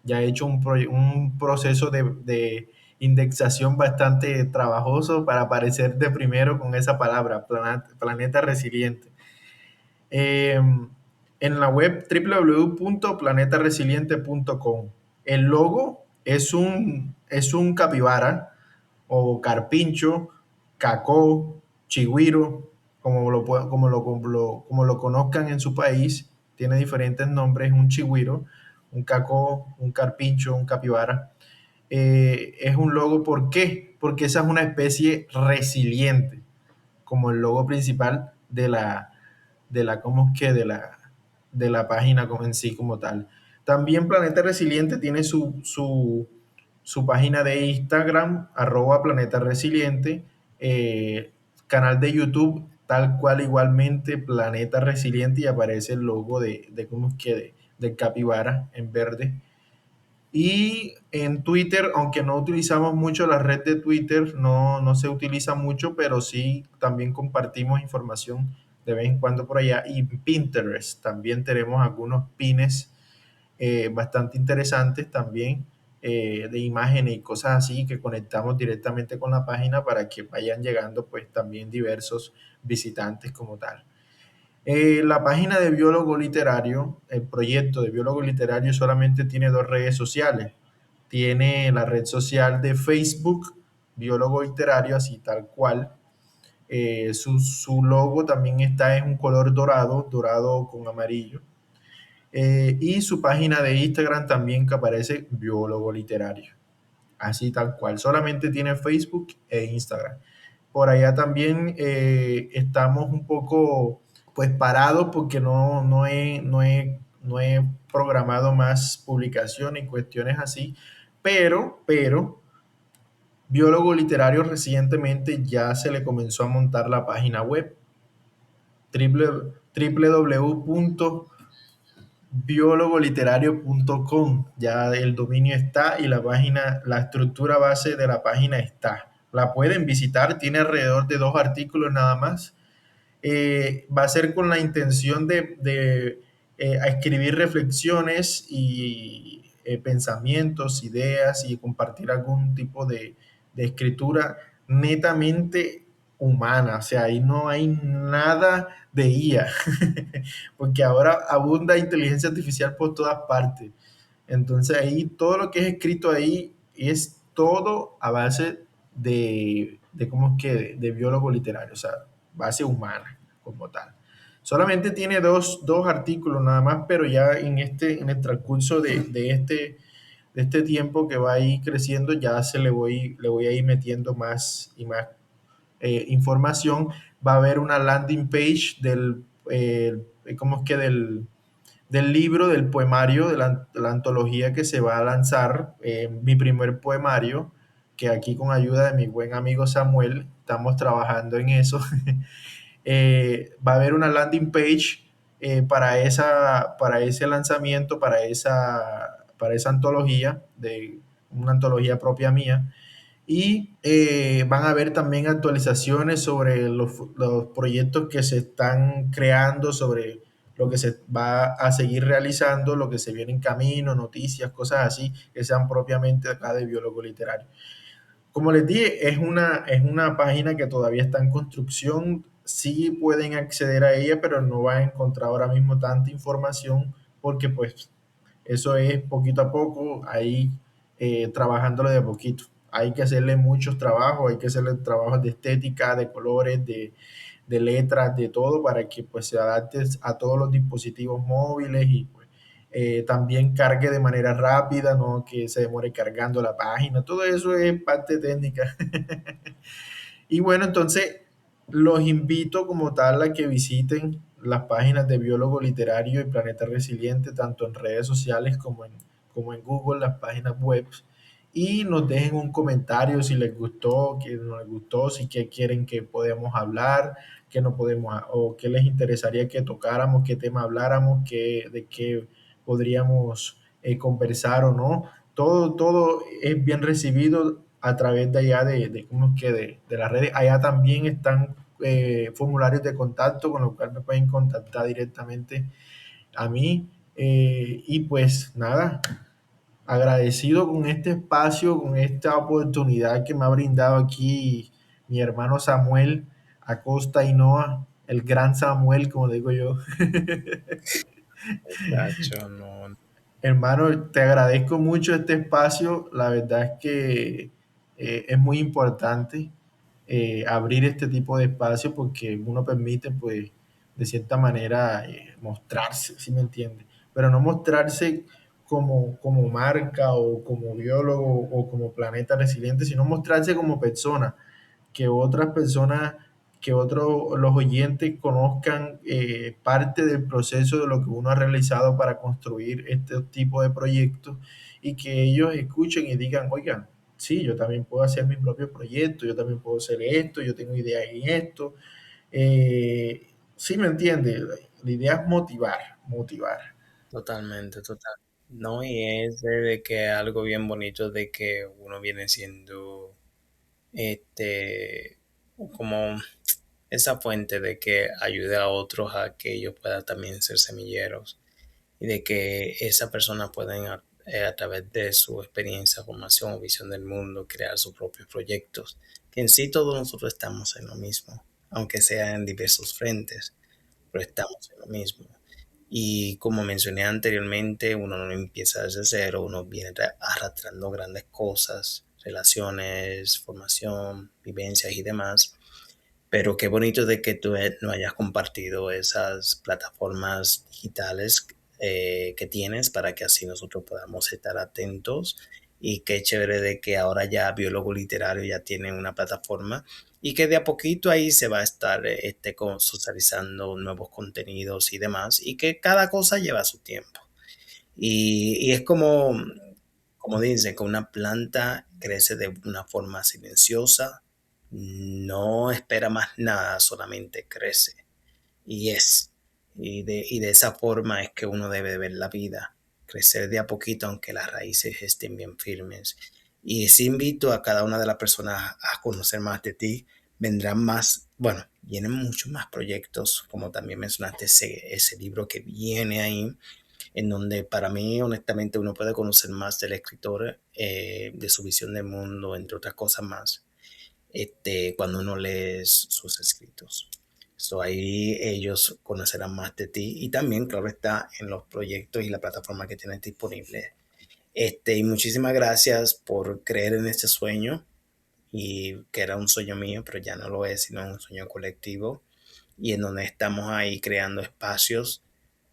ya he hecho un proceso de indexación bastante trabajoso para aparecer de primero con esa palabra, Planeta Resiliente. Eh, en la web www.planetaresiliente.com. El logo es un capibara o carpincho, cacó, chigüiro, como lo conozcan en su país, tiene diferentes nombres, un chigüiro, un cacó, un carpincho, un capibara. Es un logo, ¿por qué? Porque esa es una especie resiliente, como el logo principal ¿cómo es que? De la página en sí como tal. También Planeta Resiliente tiene su página de Instagram, @Planeta Resiliente, canal de YouTube, tal cual igualmente Planeta Resiliente, y aparece el logo ¿cómo es que? Del capibara en verde. Y en Twitter, aunque no utilizamos mucho la red de Twitter, no se utiliza mucho, pero sí también compartimos información de vez en cuando por allá. Y Pinterest, también tenemos algunos pines bastante interesantes también, de imágenes y cosas así que conectamos directamente con la página para que vayan llegando pues también diversos visitantes como tal. La página de Biólogo Literario, el proyecto de Biólogo Literario solamente tiene dos redes sociales. Tiene la red social de Facebook, Biólogo Literario, así tal cual. Su logo también está en un color dorado, dorado con amarillo. Y su página de Instagram también que aparece Biólogo Literario, así tal cual. Solamente tiene Facebook e Instagram. Por allá también estamos un poco pues parados porque no he programado más publicaciones y cuestiones así, pero Biólogo Literario recientemente ya se le comenzó a montar la página web www.biologoliterario.com. Ya el dominio está y la estructura base de la página está. La pueden visitar, tiene alrededor de 2 artículos nada más. Va a ser con la intención de escribir reflexiones y pensamientos, ideas, y compartir algún tipo de escritura netamente humana. O sea, ahí no hay nada de IA, porque ahora abunda inteligencia artificial por todas partes. Entonces ahí todo lo que es escrito ahí es todo a base ¿cómo es que? De biólogo literario, o sea, base humana como tal. Solamente tiene dos artículos nada más, pero ya en el transcurso de este tiempo que va a ir creciendo, ya le voy a ir metiendo más y más información. Va a haber una landing page ¿cómo es que? Del libro, del poemario, de la antología que se va a lanzar, mi primer poemario, que aquí con ayuda de mi buen amigo Samuel estamos trabajando en eso. Va a haber una landing page para ese lanzamiento, para esa antología, una antología propia mía. Y van a haber también actualizaciones sobre los proyectos que se están creando, sobre lo que se va a seguir realizando, lo que se viene en camino, noticias, cosas así, que sean propiamente acá de Biólogo Literario. Como les dije, es una página que todavía está en construcción. Sí pueden acceder a ella, pero no van a encontrar ahora mismo tanta información porque pues eso es poquito a poco, ahí trabajándolo de a poquito. Hay que hacerle muchos trabajos, hay que hacerle trabajos de estética, de colores, de letras, de todo para que pues se adapte a todos los dispositivos móviles y pues también cargue de manera rápida, no que se demore cargando la página. Todo eso es parte técnica. Y bueno, entonces los invito como tal a que visiten las páginas de Biólogo Literario y Planeta Resiliente, tanto en redes sociales como en Google, las páginas web, y nos dejen un comentario si les gustó, que no les gustó, si que quieren que podamos hablar, que no podemos, o qué les interesaría que tocáramos, qué tema habláramos, de qué podríamos conversar o no. Todo es bien recibido a través de allá ¿cómo es que? De las redes. Allá también están formularios de contacto con los cuales me pueden contactar directamente a mí. Y pues nada, agradecido con este espacio, con esta oportunidad que me ha brindado aquí mi hermano Samuel Acosta Ainhoa, el gran Samuel, como digo yo. Muchacho, no. Hermano, te agradezco mucho este espacio. La verdad es que es muy importante abrir este tipo de espacio porque uno permite, pues, de cierta manera, mostrarse, ¿sí me entiende? Pero no mostrarse como marca o como biólogo o como planeta resiliente, sino mostrarse como persona, que otras personas, que los oyentes conozcan parte del proceso de lo que uno ha realizado para construir este tipo de proyectos y que ellos escuchen y digan, oigan, sí, yo también puedo hacer mi propio proyecto, yo también puedo hacer esto, yo tengo ideas en esto. Sí, me entiende, la idea es motivar, motivar. Totalmente, total. No, y es de que algo bien bonito de que uno viene siendo este como esa fuente de que ayude a otros a que ellos puedan también ser semilleros y de que esa persona pueden a través de su experiencia, formación o visión del mundo crear sus propios proyectos, que en sí todos nosotros estamos en lo mismo, aunque sea en diversos frentes, pero estamos en lo mismo. Y como mencioné anteriormente, uno no empieza desde cero, uno viene arrastrando grandes cosas, relaciones, formación, vivencias y demás. Pero qué bonito de que tú no hayas compartido esas plataformas digitales que tienes para que así nosotros podamos estar atentos. Y qué chévere de que ahora ya Biólogo Literario ya tiene una plataforma y que de a poquito ahí se va a estar socializando nuevos contenidos y demás y que cada cosa lleva su tiempo. Y es como dicen, que una planta crece de una forma silenciosa, no espera más nada, solamente crece. Y es. Y de esa forma es que uno debe de ver la vida, crecer de a poquito aunque las raíces estén bien firmes. Y sí invito a cada una de las personas a conocer más de ti. Vendrán más, bueno, vienen muchos más proyectos, como también mencionaste ese libro que viene ahí en donde para mí, honestamente, uno puede conocer más del escritor, de su visión del mundo, entre otras cosas más, cuando uno lee sus escritos. So, ahí ellos conocerán más de ti y también, claro está, en los proyectos y la plataforma que tienes disponible. Y muchísimas gracias por creer en este sueño y que era un sueño mío, pero ya no lo es, sino un sueño colectivo y en donde estamos ahí creando espacios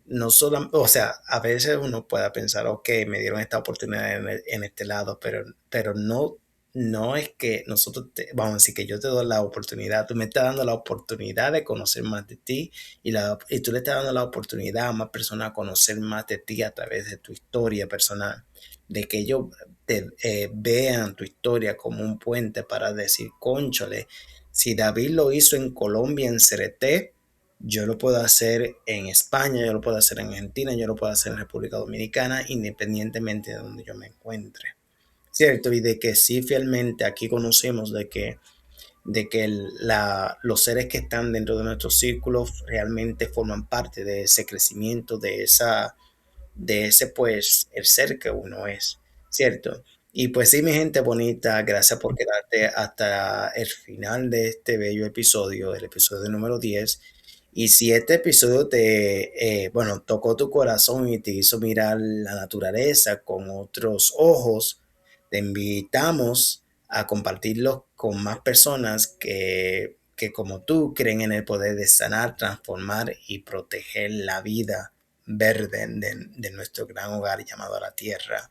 no solo, o sea, a veces uno pueda pensar, ok, me dieron esta oportunidad en este lado, pero no, no es que nosotros, vamos a decir que yo te doy la oportunidad, tú me estás dando la oportunidad de conocer más de ti y tú le estás dando la oportunidad a más personas a conocer más de ti a través de tu historia personal, de que ellos vean tu historia como un puente para decir, cónchale, si David lo hizo en Colombia, en Cereté, yo lo puedo hacer en España, yo lo puedo hacer en Argentina, yo lo puedo hacer en República Dominicana, independientemente de donde yo me encuentre. ¿Cierto? Y de que sí, fielmente aquí conocemos de que los seres que están dentro de nuestros círculos realmente forman parte de ese crecimiento, de ese pues el ser que uno es, ¿cierto? Y pues sí, mi gente bonita, gracias por quedarte hasta el final de este bello episodio, el episodio número 10. Y si este episodio bueno, tocó tu corazón y te hizo mirar la naturaleza con otros ojos, te invitamos a compartirlo con más personas que como tú creen en el poder de sanar, transformar y proteger la vida verde de nuestro gran hogar llamado la Tierra.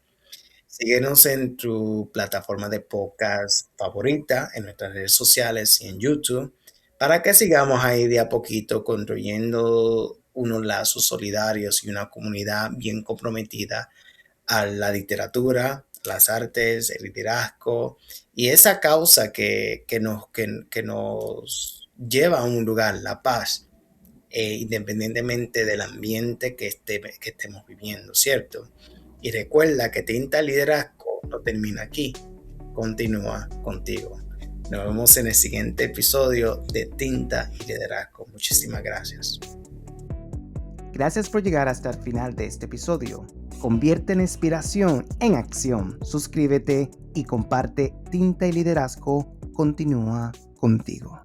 Síguenos en tu plataforma de podcast favorita, en nuestras redes sociales y en YouTube, para que sigamos ahí de a poquito construyendo unos lazos solidarios y una comunidad bien comprometida a la literatura, las artes, el liderazgo y esa causa que nos lleva a un lugar, la paz, independientemente del ambiente que estemos viviendo, ¿cierto? Y recuerda que Tinta Liderazgo no termina aquí, continúa contigo. Nos vemos en el siguiente episodio de Tinta y Liderazgo. Muchísimas gracias. Gracias por llegar hasta el final de este episodio. Convierte la inspiración en acción. Suscríbete y comparte. Tinta y Liderazgo continúa contigo.